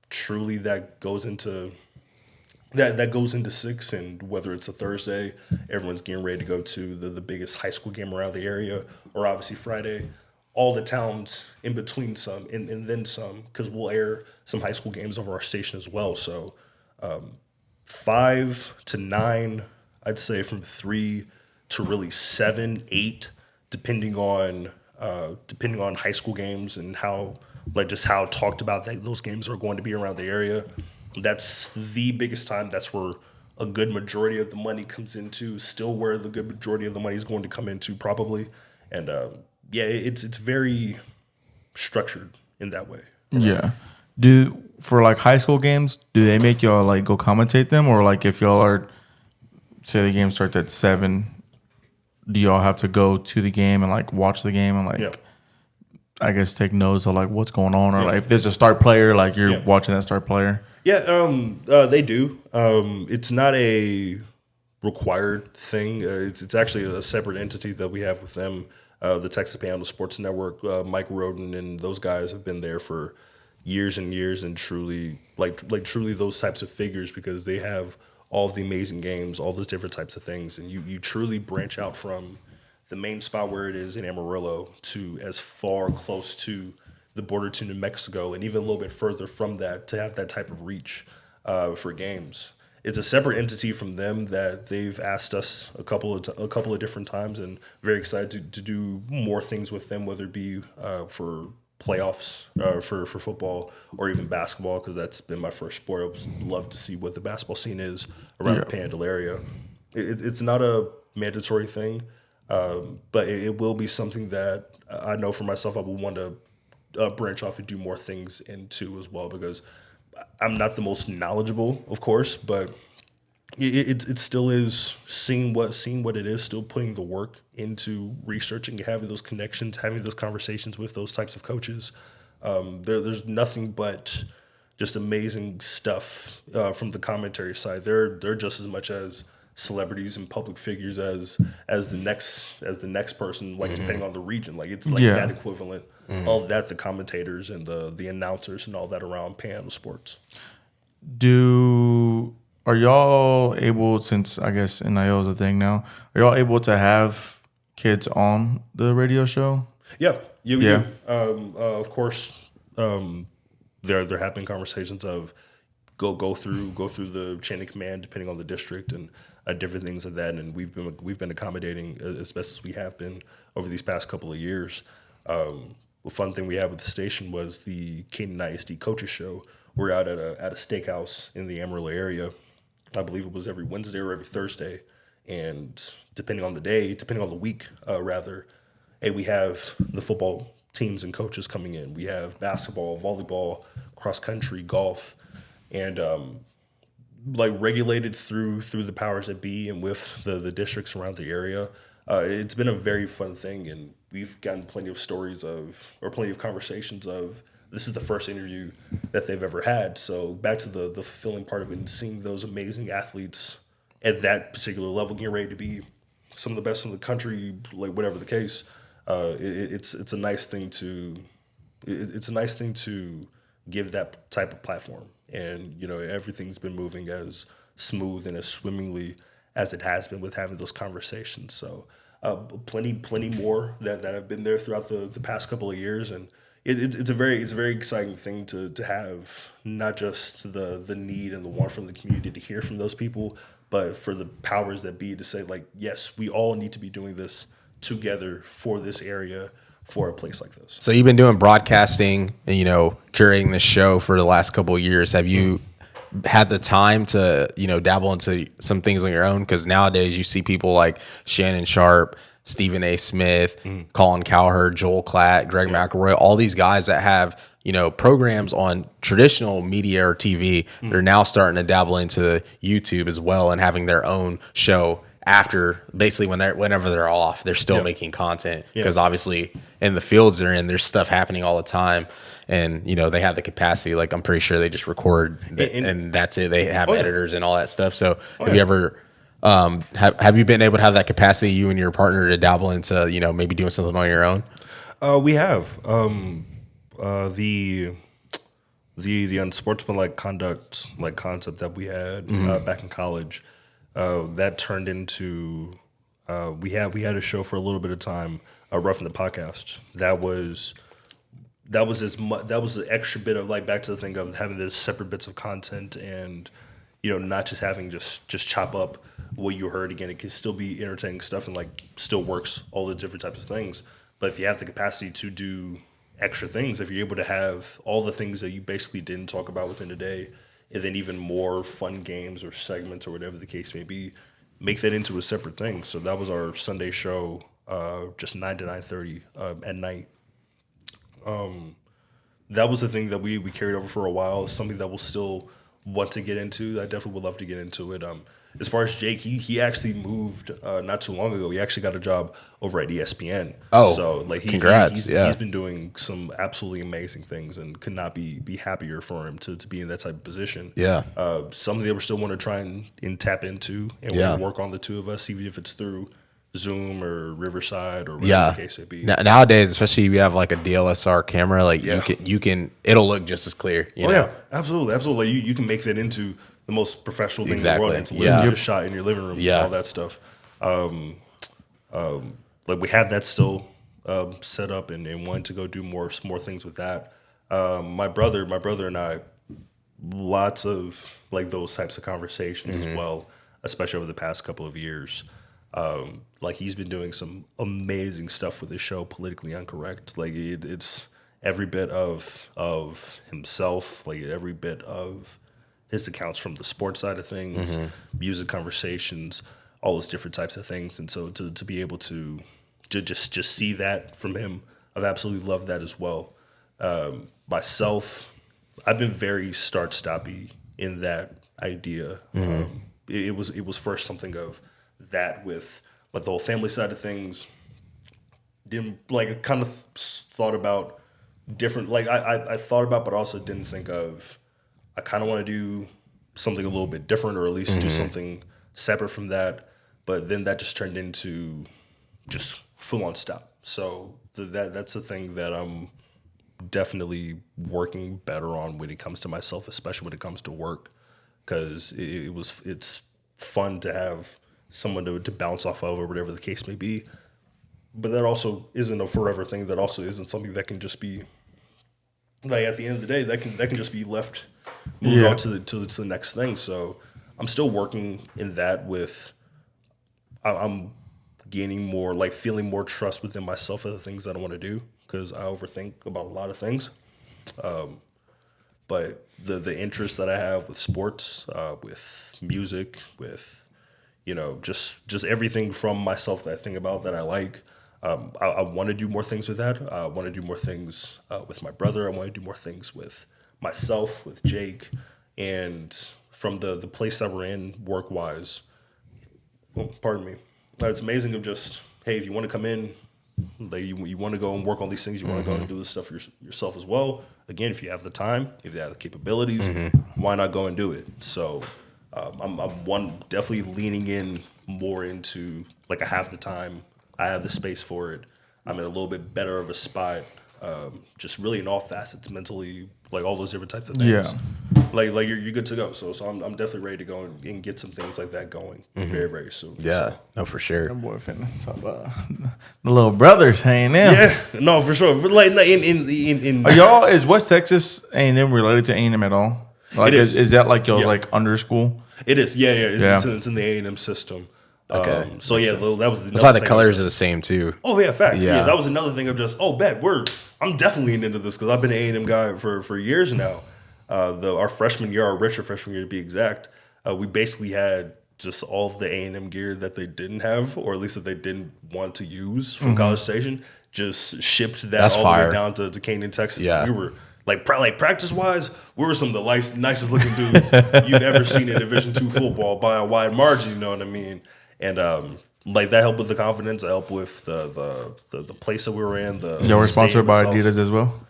Truly that goes into that goes into 6, and whether it's a Thursday, everyone's getting ready to go to the biggest high school game around the area, or obviously Friday, all the towns in between some and then some, because we'll air some high school games over our station as well. So 5 to 9, I'd say from 3 to really 7, 8, depending on high school games and how talked about those games are going to be around the area. That's the biggest time. That's where a good majority of the money comes into. Still, where the good majority of the money is going to come into, probably. And it's very structured in that way. Yeah. For like high school games, do they make y'all like go commentate them, or like if y'all are, say the game starts at 7, do y'all have to go to the game and like watch the game and like I guess take notes of like what's going on, or like if there's a start player, like you're watching that start player? They do. It's not a required thing. It's actually a separate entity that we have with them. The Texas A&M Sports Network, Mike Roden and those guys have been there for years and years, and truly truly those types of figures, because they have all the amazing games, all those different types of things, and you truly branch out from the main spot where it is in Amarillo to as far close to the border to New Mexico, and even a little bit further from that, to have that type of reach for games. It's a separate entity from them that they've asked us a couple of different times, and very excited to do more things with them, whether it be for playoffs for football or even basketball, because that's been my first sport. I would love to see what the basketball scene is around the Panhandle area. It's not a mandatory thing. But it will be something that I know for myself I will want to branch off and do more things into as well, because I'm not the most knowledgeable, of course, but it still is seeing what it is, still putting the work into researching, having those connections, having those conversations with those types of coaches. There's nothing but just amazing stuff from the commentary side. They're just as much as celebrities and public figures as the next person, like depending on the region. Like it's like that equivalent of that, the commentators and the announcers and all that around panel sports. Are y'all able, since I guess NIL is a thing now, are y'all able to have kids on the radio show? Yeah. Yeah. Of course, there have been conversations of go through the chain of command depending on the district and different things of that, and we've been accommodating as best as we have been over these past couple of years. The fun thing we had with the station was the Canaan ISD coaches show. We're out at a steakhouse in the Amarillo area. I believe it was every Wednesday or every Thursday, and depending on the day, depending on the week, rather, we have the football teams and coaches coming in. We have basketball, volleyball, cross country, golf, and like regulated through the powers that be and with the districts around the area. It's been a very fun thing, and we've gotten plenty of conversations of, this is the first interview that they've ever had. So back to the fulfilling part of it and seeing those amazing athletes at that particular level getting ready to be some of the best in the country, like whatever the case. It's a nice thing to give that type of platform. And everything's been moving as smooth and as swimmingly as it has been with having those conversations. So plenty more that have been there throughout the past couple of years, and it's a very exciting thing to have, not just the need and the want from the community to hear from those people, but for the powers that be to say, like, yes, we all need to be doing this together for this area, for a place like this. So you've been doing broadcasting and, curating the show for the last couple of years. Have you had the time to, dabble into some things on your own? Because nowadays you see people like Shannon Sharp, Stephen A. Smith, Colin Cowherd, Joel Klatt, Greg McElroy, all these guys that have, programs on traditional media or TV. They're now starting to dabble into YouTube as well and having their own show after, basically whenever they're off, they're still making content, because obviously in the fields they're in, there's stuff happening all the time, and they have the capacity. Like, I'm pretty sure they just record and that's it. They have editors and all that stuff. So have you ever have you been able to have that capacity, you and your partner, to dabble into maybe doing something on your own? We have the unsportsmanlike conduct concept that we had back in college. That turned into we had a show for a little bit of time, Roughing the Podcast. That was the extra bit of, like, back to the thing of having the separate bits of content, and not just having just chop up what you heard. Again, it can still be entertaining stuff and still works, all the different types of things. But if you have the capacity to do extra things, if you're able to have all the things that you basically didn't talk about within a day, and then even more fun games or segments or whatever the case may be, make that into a separate thing. So that was our Sunday show, just 9 to 9:30 at night. That was the thing that we carried over for a while. It's something that we'll still want to get into. I definitely would love to get into it. As far as Jake, he actually moved not too long ago. He actually got a job over at ESPN. Oh, so congrats! He's been doing some absolutely amazing things, and could not be happier for him to be in that type of position. Yeah. Something that we still want to try and tap into, and we'll work on, the two of us, even if it's through Zoom or Riverside or whatever the case may be. Nowadays, especially if you have like a DSLR camera, you can it'll look just as clear. You know? Yeah, absolutely. You can make that into the most professional thing in the world. It's literally just shot in your living room and all that stuff. We have that still set up and wanting to go do more things with that. My brother and I, lots of those types of conversations as well, especially over the past couple of years. He's been doing some amazing stuff with his show, Politically Incorrect. It's every bit of himself, every bit of his accounts from the sports side of things, music conversations, all those different types of things. And so to be able to just see that from him, I've absolutely loved that as well. Myself, I've been very start-stoppy in that idea. It was first something of that with like the whole family side of things. Didn't like kind of thought about different, like I thought about, but also didn't think of, I kind of want to do something a little bit different, or at least do something separate from that. But then that just turned into just full on stop. So that's the thing that I'm definitely working better on when it comes to myself, especially when it comes to work, because it's fun to have someone to bounce off of or whatever the case may be. But that also isn't a forever thing. That also isn't something that can just be like at the end of the day that can just be left moved on to the next thing. So I'm still working in that with I'm gaining more, like feeling more trust within myself of the things that I want to do, because I overthink about a lot of things. But the interest that I have with sports, with music, with just everything from myself that I think about that I like. I want to do more things with that. I want to do more things with my brother. I want to do more things with myself, with Jake, and from the place that we're in work-wise. Oh, pardon me. It's amazing of just, hey, if you want to come in, like you want to go and work on these things, you want to go and do this stuff yourself as well. Again, if you have the time, if you have the capabilities, why not go and do it? So I'm definitely leaning in more into, like, I have the time, I have the space for it. I'm in a little bit better of a spot, just really in all facets, mentally, like all those different types of things. Yeah. Like you're good to go. So I'm definitely ready to go and get some things like that going very, very soon. Yeah, So. no, for sure. That boy finna talk about the little brothers A&M. Yeah, no, for sure. But like in Are y'all, is West Texas A&M related to A&M at all? Like, It is. Is that like y'all's like under school? it is, yeah. Yeah. It's in the A&M system. Okay. So yeah, that was That's another why the thing colors of are the same too. Oh yeah, facts. Yeah. Yeah. That was another thing of just, I'm definitely into this because I've been an A&M guy for years now. Our freshman year, our redshirt freshman year to be exact, we basically had just all of the A&M gear that they didn't have, or at least that they didn't want to use from College Station. Just shipped that That's all the fire. way down to Canaan, Texas. Yeah. We were like practice wise, we were some of the nicest looking dudes you've ever seen in Division II football by a wide margin. You know what I mean? And like that helped with the confidence. It helped with the place that we were in. Y'all were sponsored by Adidas as well?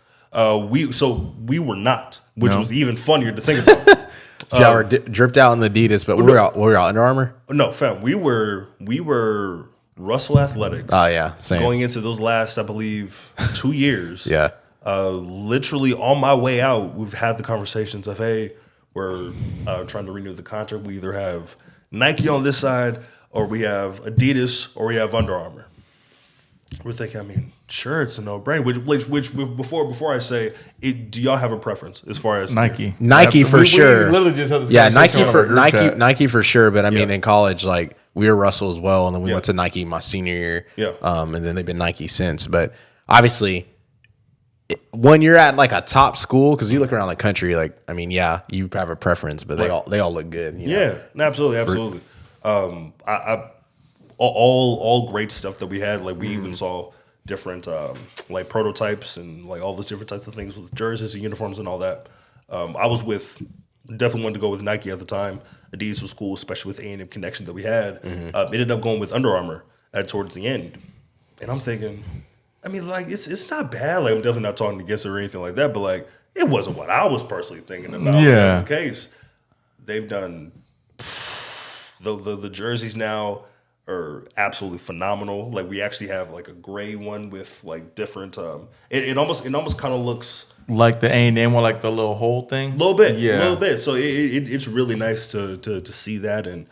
We were not, which No. was even funnier to think about. See, y'all were dripped out in the Adidas, but we were out Under Armour. No, fam, we were Russell Athletics. Oh yeah, same. Going into those last, I believe, 2 years. Yeah. Literally on my way out, we've had the conversations of, hey, we're trying to renew the contract. We either have Nike on this side, or we have Adidas, or we have Under Armour. We're thinking, I mean, sure, it's a no-brainer. Which before I say it, do y'all have a preference as far as Nike. Nike for sure. We literally just had this Yeah, conversation Nike on our for group chat. Nike for sure. But I mean, Yeah. in college, like we were Russell as well, and then we Yeah. went to Nike my senior year. Yeah. And then they've been Nike since. But obviously, when you're at like a top school, because you look around the country, like I mean, yeah, you have a preference, but they all look good. You know? Yeah, no, absolutely. I all great stuff that we had. Like we even saw different like prototypes and like all those different types of things with jerseys and uniforms and all that. I was definitely wanted to go with Nike at the time. Adidas was cool, especially with A&M connection that we had. Ended up going with Under Armour towards the end, and I'm thinking, I mean, like it's not bad. Like I'm definitely not talking against it or anything like that, but like it wasn't what I was personally thinking about. Yeah. In the case, they've done the jerseys now are absolutely phenomenal. Like we actually have like a gray one with like different. It almost kind of looks Like the A&M one, like the little hole thing? a little bit, Yeah. a little bit. So it's really nice to see that, and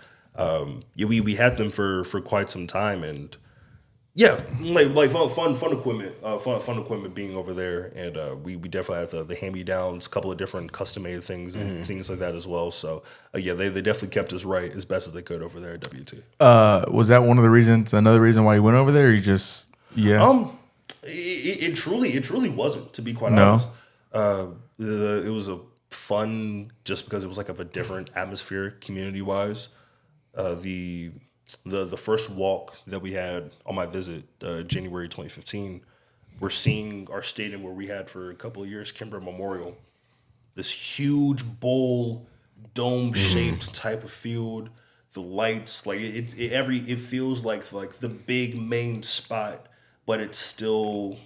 yeah, we had them for quite some time, and yeah, like fun equipment, fun equipment being over there, and we definitely have the hand me downs, a couple of different custom made things and things like that as well. So yeah, they definitely kept us right as best as they could over there at WT. Was that another reason why you went over there, or you just, yeah? It truly wasn't, to be quite No. honest. It was a fun just because it was like of a different atmosphere community wise. the first walk that we had on my visit, January 2015, we're seeing our stadium where we had for a couple of years, Kimber Memorial, this huge bowl, dome-shaped type of field. The lights, like it feels like the big main spot, but it's still,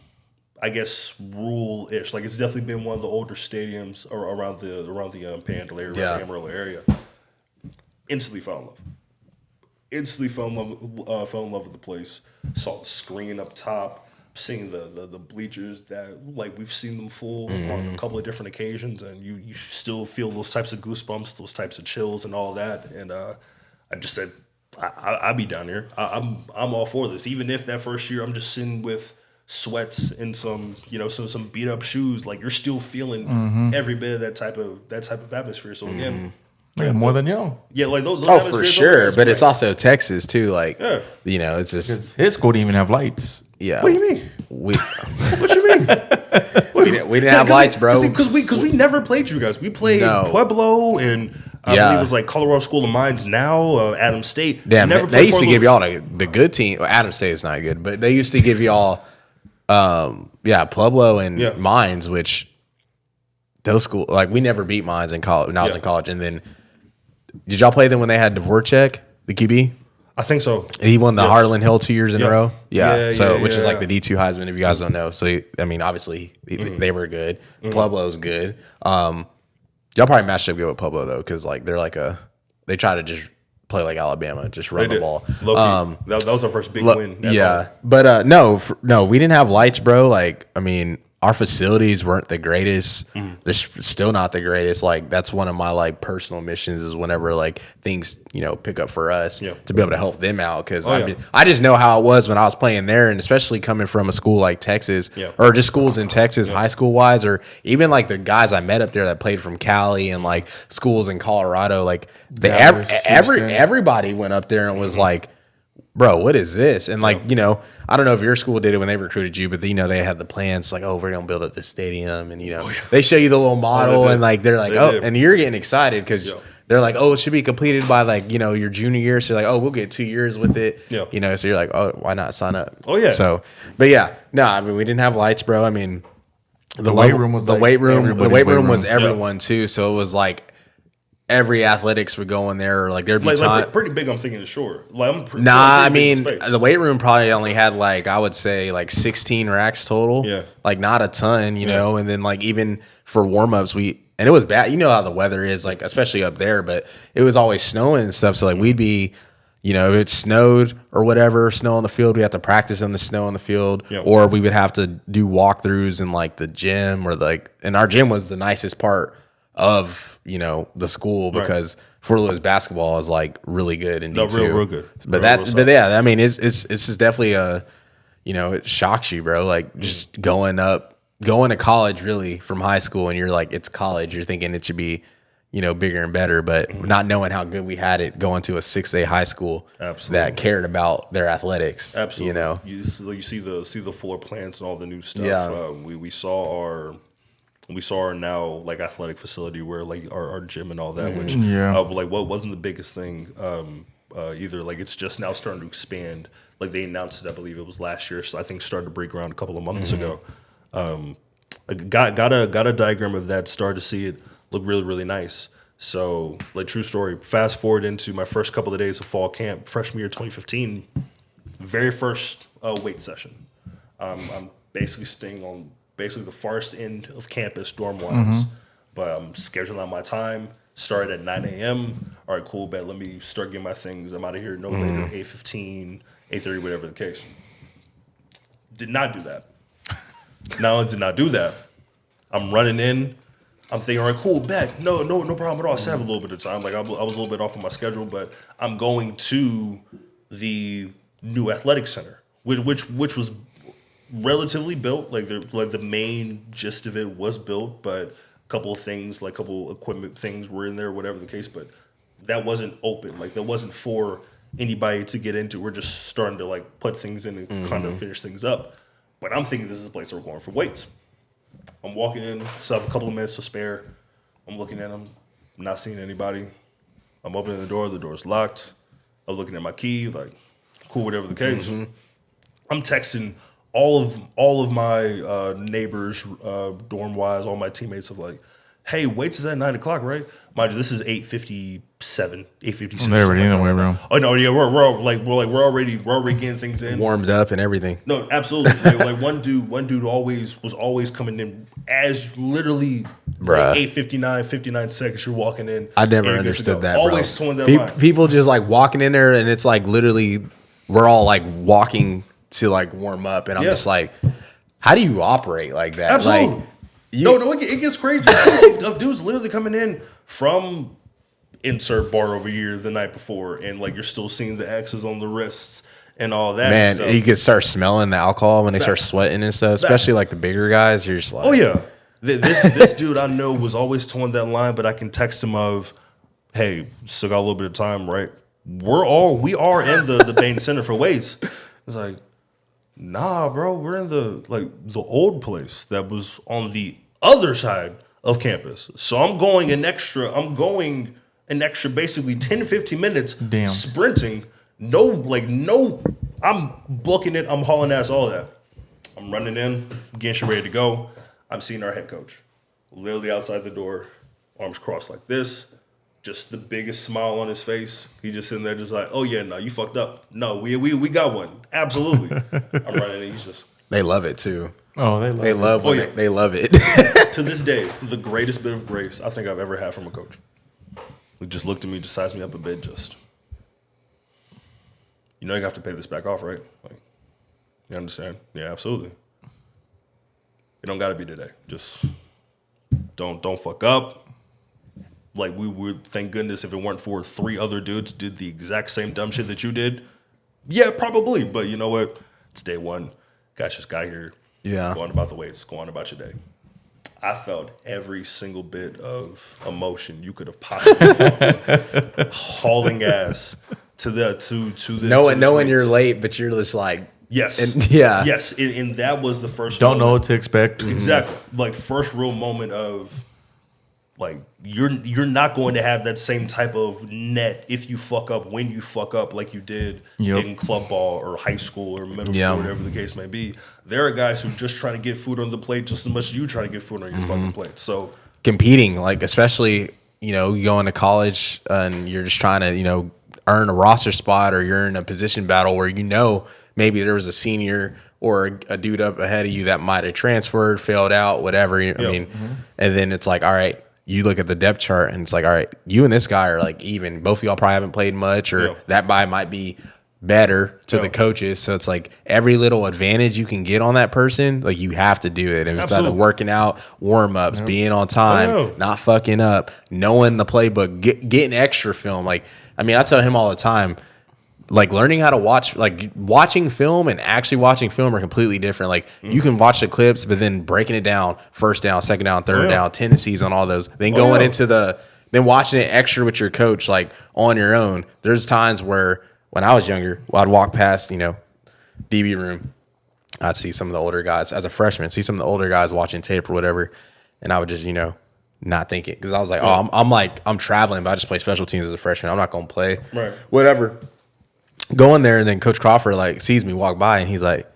I guess, rural-ish. Like it's definitely been one of the older stadiums around the Panhandle area, around the Amarillo area. Instantly fell in love. Instantly fell in love with the place. Saw the screen up top, seeing the bleachers that like we've seen them full on a couple of different occasions, and you still feel those types of goosebumps, those types of chills, and all that. And I just said, I'll be down here. I'm all for this, even if that first year I'm just sitting with sweats and some beat up shoes. Like you're still feeling every bit of that type of atmosphere. So again. Yeah, more than y'all. Yeah, like those Oh, for sure. But it's great. also Texas too. Like, Yeah. It's just His school didn't even have lights. yeah. What do you mean? What you mean? We didn't have lights, bro. Because we never played you guys. We played No. Pueblo and I believe it was like Colorado School of Mines now, Adams State. Damn, Never they played used to Fort give Lewis. y'all the good team. Well, Adams State is not good, but they used to give y'all, Pueblo and Mines, which those school like we never beat Mines in college. When I was in college, and then did y'all play them when they had Dvorak, the QB? I think so. He won the Harlan Hill 2 years in a row. Yeah, Which is like yeah. the D2 Heisman, if you guys don't know. So I mean, obviously they were good. Pueblo's good. Y'all probably matched up good with Pueblo though, because like they try to just play like Alabama, just run the ball. Low-key. That was our first big win. Yeah, but no, we didn't have lights, bro. Like, I mean, our facilities weren't the greatest. They're still not the greatest. Like, that's one of my like personal missions is whenever like things pick up for us to be able to help them out, because I just know how it was when I was playing there, and especially coming from a school like Texas or just schools in Texas, high school wise, or even like the guys I met up there that played from Cali and like schools in Colorado. Like everybody went up there and was like, bro, what is this? And like, I don't know if your school did it when they recruited you, but they had the plans like, oh, we're going to build up this stadium. And, they show you the little model and like, they're like, and you're getting excited because they're like, oh, it should be completed by like, your junior year. So you're like, oh, we'll get 2 years with it. So you're like, oh, why not sign up? Oh, yeah. So, but I mean, we didn't have lights, bro. I mean, The weight room was everyone too. So it was like, every athletics would go in there, or like there'd be time. Like pretty big. I'm thinking the shore. Like I mean the weight room probably only had like I would say like 16 racks total. Yeah, like not a ton, you know. And then like even for warm ups, and it was bad. You know how the weather is, like especially up there, but it was always snowing and stuff. So like we'd be, if it snowed or whatever, snow on the field, we have to practice in the snow on the field, or we would have to do walkthroughs in like the gym and our gym was the nicest part of the school because Fort Lewis basketball is like really good and real good. But I mean it's just definitely it shocks you, bro. Like just going to college really from high school, and you're like, it's college. You're thinking it should be bigger and better, but not knowing how good we had it going to a 6A high school that cared about their athletics. Absolutely, you see the floor plans and all the new stuff. Yeah. We saw our now like athletic facility where like our gym and all that, which like what wasn't the biggest thing either. Like it's just now starting to expand. Like they announced it, I believe it was last year, so I think started to break ground a couple of months ago. Got a diagram of that, started to see it look really, really nice. So like true story, fast forward into my first couple of days of fall camp, freshman year 2015, very first weight session. I'm basically staying on the farthest end of campus dorm-wise. But I'm scheduling out my time, started at 9 a.m. All right, cool, bet. Let me start getting my things. I'm out of here no later than 8:15, 8:30, whatever the case. Did not do that. Not only did not do that, I'm running in. I'm thinking, all right, cool, bet. No problem at all. I still have a little bit of time. Like I was a little bit off on my schedule, but I'm going to the new athletic center, which was relatively built. Like the main gist of it was built, but a couple of things, like a couple equipment things were in there, whatever the case. But that wasn't open. Like that wasn't for anybody to get into. We're just starting to like put things in and kind of finish things up. But I'm thinking this is the place where we're going for weights. I'm walking in, still have a couple of minutes to spare. I'm looking at them, not seeing anybody. I'm opening the door's locked. I'm looking at my key, like, cool, whatever the case. I'm texting all of my neighbors, dorm wise, all my teammates of like, hey, weights is at 9 o'clock, right? Mind you, this is 8:57, 8:56. They're already in the weight room. Oh no, yeah, we're already getting things in, Warmed up and everything. No, absolutely. Like one dude was always coming in as literally Bruh. 8:59, 59 seconds. You're walking in. I never and you're good to understood go. that. Always bro. towing that line. People just like walking in there, and it's like literally we're all like walking to like warm up, and I'm Yeah. just like, how do you operate like that? Absolutely. Like, No, it gets crazy. Of dudes literally coming in from insert bar over here the night before, and like you're still seeing the X's on the wrists and all that. man, stuff. you could start smelling the alcohol when they start sweating and stuff. Especially like the bigger guys. You're just like, Oh yeah, this dude I know was always towing that line, but I can text him of, hey, still got a little bit of time, right? We are in the Bain Center for weights. It's like, nah, bro, we're in the old place that was on the other side of campus. So I'm going an extra basically 10, 15 minutes Damn. sprinting. No, I'm booking it, I'm hauling ass, all that. I'm running in, getting shit ready to go. I'm seeing our head coach. Literally outside the door, arms crossed like this. Just the biggest smile on his face. He just sitting there just like, oh yeah, no, you fucked up. No, we got one. Absolutely. I'm running in, he's just they love it too. Oh, They love when yeah. they love it. to this day, the greatest bit of grace I think I've ever had from a coach. He just looked at me, just sized me up a bit, just, you know you have to pay this back off, right? Like, you understand? Yeah, absolutely. It don't gotta be today. Just don't fuck up. Like, we would, thank goodness, if it weren't for 3 other dudes did the exact same dumb shit that you did. Yeah, probably. But you know what? It's day one. Guys just got here. Yeah. Go on about the weights. Go on about your day. I felt every single bit of emotion you could have possibly felt. Hauling ass to the knowing you're weights. late, but you're just like, Yes. and, yeah. Yes. And that was the first Don't know moment. what to expect. Exactly. Like, first real moment of, like, you're not going to have that same type of net if you fuck up when you fuck up like you did in club ball or high school or middle school, whatever the case may be. There are guys who are just trying to get food on the plate just as much as you trying to get food on your fucking plate. So Competing, like especially, you know, you go into college and you're just trying to, you know, earn a roster spot, or you're in a position battle where, you know, maybe there was a senior or a dude up ahead of you that might have transferred, failed out, whatever. I mean, and then it's like, all right, you look at the depth chart and it's like, all right, you and this guy are like even. Both of y'all probably haven't played much, or that guy might be better to the coaches. So it's like every little advantage you can get on that person, like you have to do it. And it's either working out, warm ups, being on time, not fucking up, knowing the playbook, getting extra film. Like, I mean, I tell him all the time, like learning how to watch, like watching film and actually watching film are completely different. Like you can watch the clips, but then breaking it down, first down, second down, third down, tendencies on all those, then going into then watching it extra with your coach, like on your own. There's times where when I was younger, I'd walk past, you know, DB room, I'd see some of the older guys as a freshman, see some of the older guys watching tape or whatever. And I would just, you know, not think it. Cause I was like, I'm traveling, but I just play special teams as a freshman. I'm not going to play whatever. Go in there, and then Coach Crawford like sees me walk by, and he's like,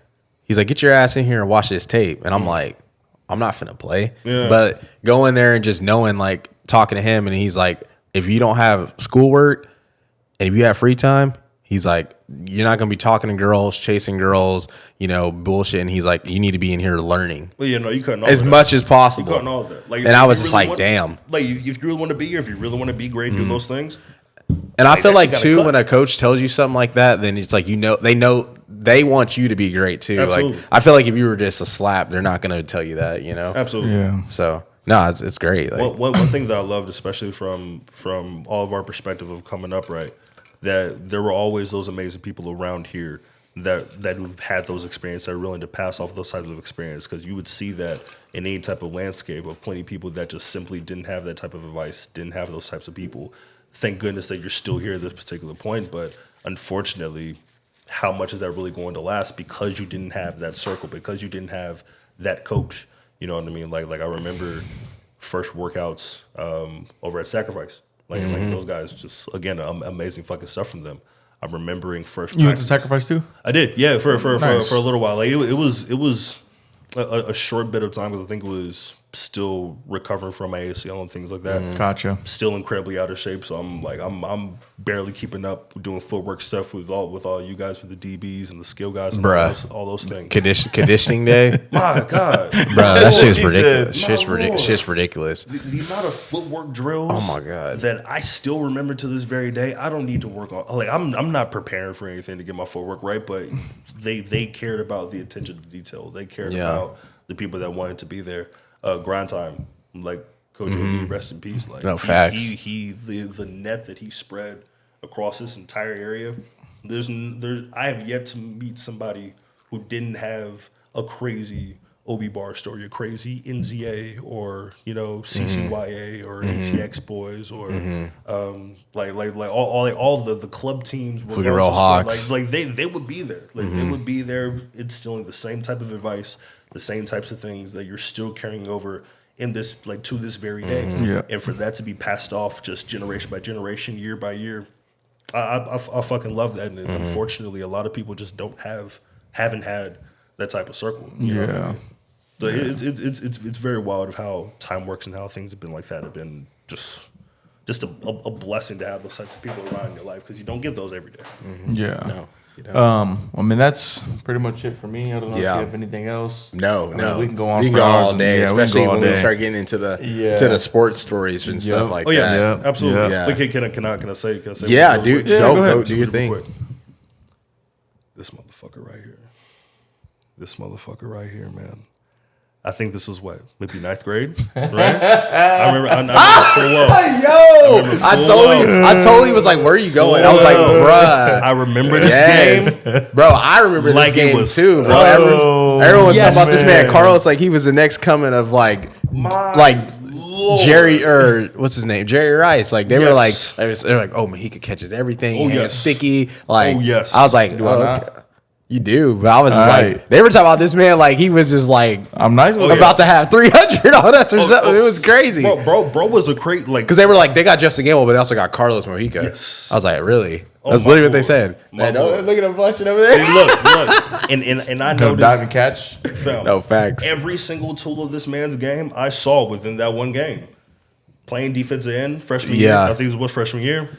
get your ass in here and watch this tape. And I'm like, I'm not finna play. But go in there and just knowing, like talking to him, and he's like, if you don't have schoolwork and if you have free time, he's like, you're not gonna be talking to girls, chasing girls, you know, bullshit. And he's like, you need to be in here learning. Well, yeah, no, you couldn't. As much as possible. You couldn't all that. Like, and I was just like, damn. Like, if you really want to be here, if you really want to be great, do those things. And I feel like that shit too, gotta when a coach tells you something like that, then it's like, you know they want you to be great too. Absolutely. Like I feel like if you were just a slap, they're not going to tell you that, you know. Absolutely. Yeah. So no, it's great. Like, one thing that I loved, especially from all of our perspective of coming up, right, that there were always those amazing people around here that who've had those experiences, that are willing to pass off those types of experience, because you would see that in any type of landscape of plenty of people that just simply didn't have that type of advice, didn't have those types of people. Thank goodness that you're still here at this particular point, but unfortunately, how much is that really going to last because you didn't have that circle, because you didn't have that coach? You know what I mean? Like I remember first workouts over at Sacrifice. Like those guys, just again, amazing fucking stuff from them. I'm remembering first. You went to practice. sacrifice too? I did, yeah, for Nice. a little while. Like it was a short bit of time because I think it was still recovering from my ACL and things like that. Gotcha. Still incredibly out of shape, so I'm barely keeping up doing footwork stuff with all you guys, with the DBs and the skill guys and all those things. Conditioning day, My God, bro, that shit's He ridiculous. said, Shit's ridiculous. The amount of footwork drills, Oh, my God. that I still remember to this very day. I don't need to work on. Like I'm not preparing for anything to get my footwork right, but they cared about the attention to detail. They cared about the people that wanted to be there. Grind time, like Coach OD, rest in peace. Like No, facts. The net that he spread across this entire area. I have yet to meet somebody who didn't have a crazy OB bar story, a crazy NZA or CCYA or ATX boys or all the club teams. Figueroa Hawks. Like they would be there. Like they would be there instilling the same type of advice, the same types of things that you're still carrying over in this, like, to this very day. Yeah. And for that to be passed off just generation by generation, year by year, I fucking love that. And unfortunately, a lot of people just haven't had that type of circle. You know what I mean? So it's very wild of how time works and how things have been like that. Have been just a blessing to have those types of people around in your life, because you don't get those every day. Yeah. No, you don't. I mean, that's pretty much it for me. I don't know if you Yeah. have anything else. No. We can go on. We can for go hours. all day, Yeah, we can especially go all when day. we start getting into the sports stories and stuff like Oh yes, that. absolutely. Yeah. Like, can I say? Yeah, real dude. quick? Yeah, go Go ahead. do your Real thing. quick. This motherfucker right here, man. I think this was maybe ninth grade, right? I remember full well. Yo, I totally was like, "Where are you going?" I was like, "Bruh." I remember this game. Bro, I remember Like this it game was too, bro. Oh, Everyone was yes, talking about this man man. Carlos like he was the next coming of like Lord. Jerry, or what's his name, Jerry Rice. Like they were like, Yes. they're like, oh man, he could catches everything. Oh, He yes. ain't sticky. Like, Oh, yes. I was like, Do I oh, not? okay. You do, but I was just All like, right. they were talking about this man like he was just like I'm nice with about to have 300 on us or something. It was crazy. Bro was a great, like, Because they were like, they got Justin Gamble, but they also got Carlos Mojica. Yes. I was like, really? Oh, That's my literally what they boy. said. My Man, boy. look at him blushing over there. See, look, and I no dive and noticed, catch. fam, No facts. every single tool of this man's game I saw within that one game. Playing defensive end freshman year, Yeah. I think it was freshman year.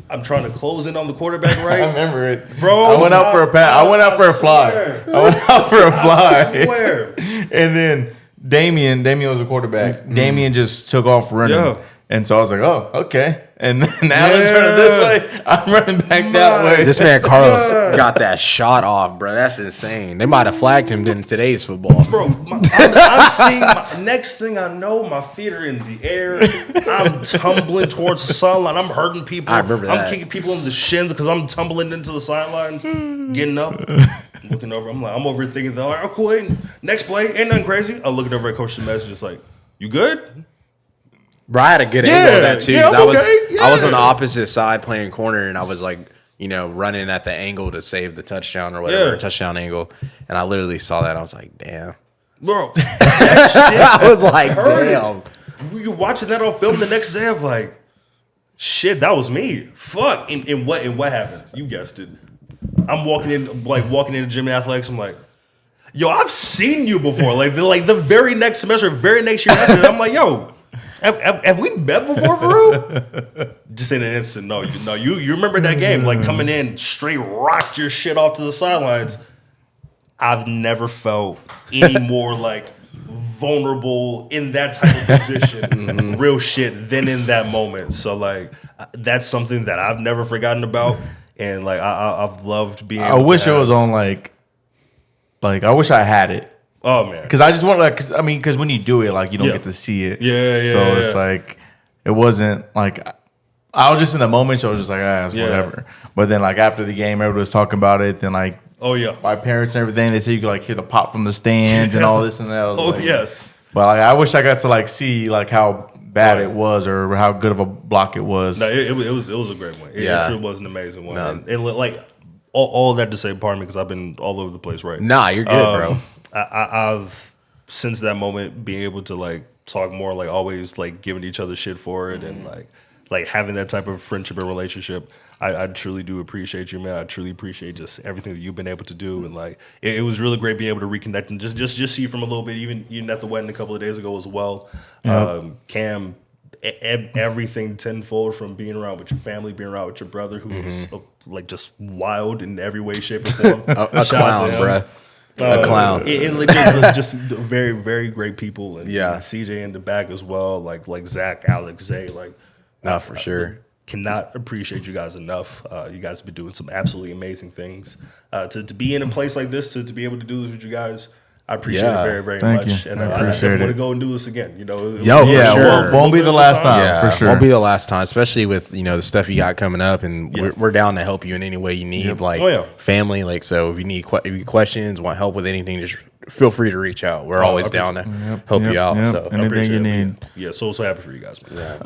I'm trying to close in on the quarterback, I right? remember it, Bro, I went out for a pass. I went out for a fly. swear. I went out for a I fly. swear. And then Damien was a quarterback. Damien just took off running. Yeah. And so I was like, oh, okay. And then Allen's running this way. I'm running back that way. This man Carlos got that shot off, bro. That's insane. They might have flagged him in today's football. Bro, I'm seeing, next thing I know, my feet are in the air. I'm tumbling towards the sideline. I'm hurting people. I remember that. I'm kicking people in the shins because I'm tumbling into the sidelines, getting up, looking over. I'm over here thinking, all right, cool. Next play, ain't nothing crazy. I'm looking over at Coach Message, just like, you good? Bro, I had a good Yeah, angle of that too. yeah, 'Cause I'm I was okay, I was on yeah. the opposite side playing corner, and I was like, running at the angle to save the touchdown or whatever, Yeah. touchdown angle. And I literally saw that, and I was like, damn. Bro, that I was like, hurt. damn. shit, you're watching that on film the next day, I'm like, shit, that was me. Fuck. And what happens? You guessed it. I'm walking into gym and athletics. I'm like, yo, I've seen you before. Like the very next semester, very next year after that, I'm like, yo, have we met before for real? Just in an instant. No, you remember that game, like coming in, straight rocked your shit off to the sidelines. I've never felt any more like vulnerable in that type of position, real shit, than in that moment. So like that's something that I've never forgotten about, and like I've loved being. I wish it was on like I wish I had it. Oh man, Because I just want because when you do it, like you don't Yeah. get to see it. Yeah, So yeah, it's yeah. like it wasn't like I was just in the moment, so I was just like, it's Yeah. whatever. But then like after the game, everybody was talking about it. Then like oh yeah, my parents and everything, they said you could like hear the pop from the stands and all this and that. I was oh like- yes. But like I wish I got to like see like how bad Right. it was or how good of a block it was. No, it was a great one. It Yeah. truly was an amazing one. No. And it like all that to say, pardon me, because I've been all over the place, right? Nah, you're good, bro. I've since that moment being able to like talk more, like always like giving each other shit for it, and like like having that type of friendship and relationship. I truly do appreciate you, man. I truly appreciate just everything that you've been able to do, and like it was really great being able to reconnect and just see you from a little bit, even at the wedding a couple of days ago as well. Cam, everything tenfold from being around with your family, being around with your brother, who was like just wild in every way, shape, or form. A clown, bruh. A clown. And legit, just very, very great people. And Yeah. CJ in the back as well, like Zach, Alex, Zay, like. No, for sure. Cannot appreciate you guys enough. You guys have been doing some absolutely amazing things. To be in a place like this, to be able to do this with you guys, I appreciate it very, very Thank much. you. And I I appreciate definitely want it. to go and do this again. You know, Yo, for Yeah, sure. won't be the last time. Yeah, For sure. won't be the last time, especially with the stuff you got coming up, and we're down to help you in any way you need, like family. Like, so if you need if you questions, want help with anything, just feel free to reach out. We're always down to help you out. So anything you need. Yeah, so happy for you guys, man.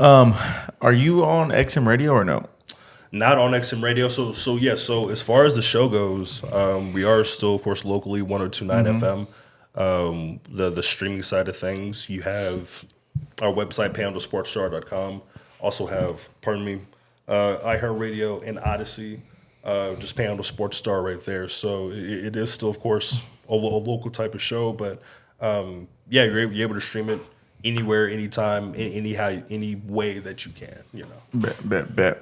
Are you on XM Radio or no? Not on XM Radio. So as far as the show goes, we are still, of course, locally 102.9 FM. The streaming side of things, you have our website, panhandlesportstar.com. Also have, iHeartRadio and Odyssey, just Panhandle Sports Star right there. So it is still, of course, a local type of show, but you're able to stream it anywhere, anytime, any way that you can. Bet.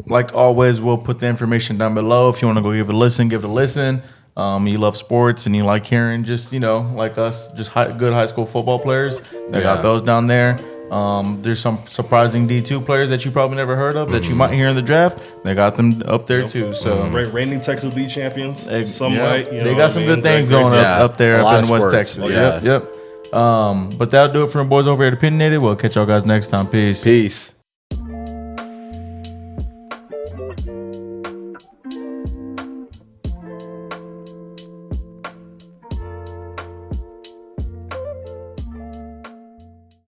Like always, we'll put the information down below. If you want to go give it a listen, give it a listen. You love sports and you like hearing just, like us, just good high school football players. They got those down there. There's some surprising D2 players that you probably never heard of that you might hear in the draft. They got them up there too. So reigning Texas League champions. they got some good things going up there up in West Texas. Yep. But that'll do it for the boys over here at Opinionated. We'll catch y'all guys next time. Peace.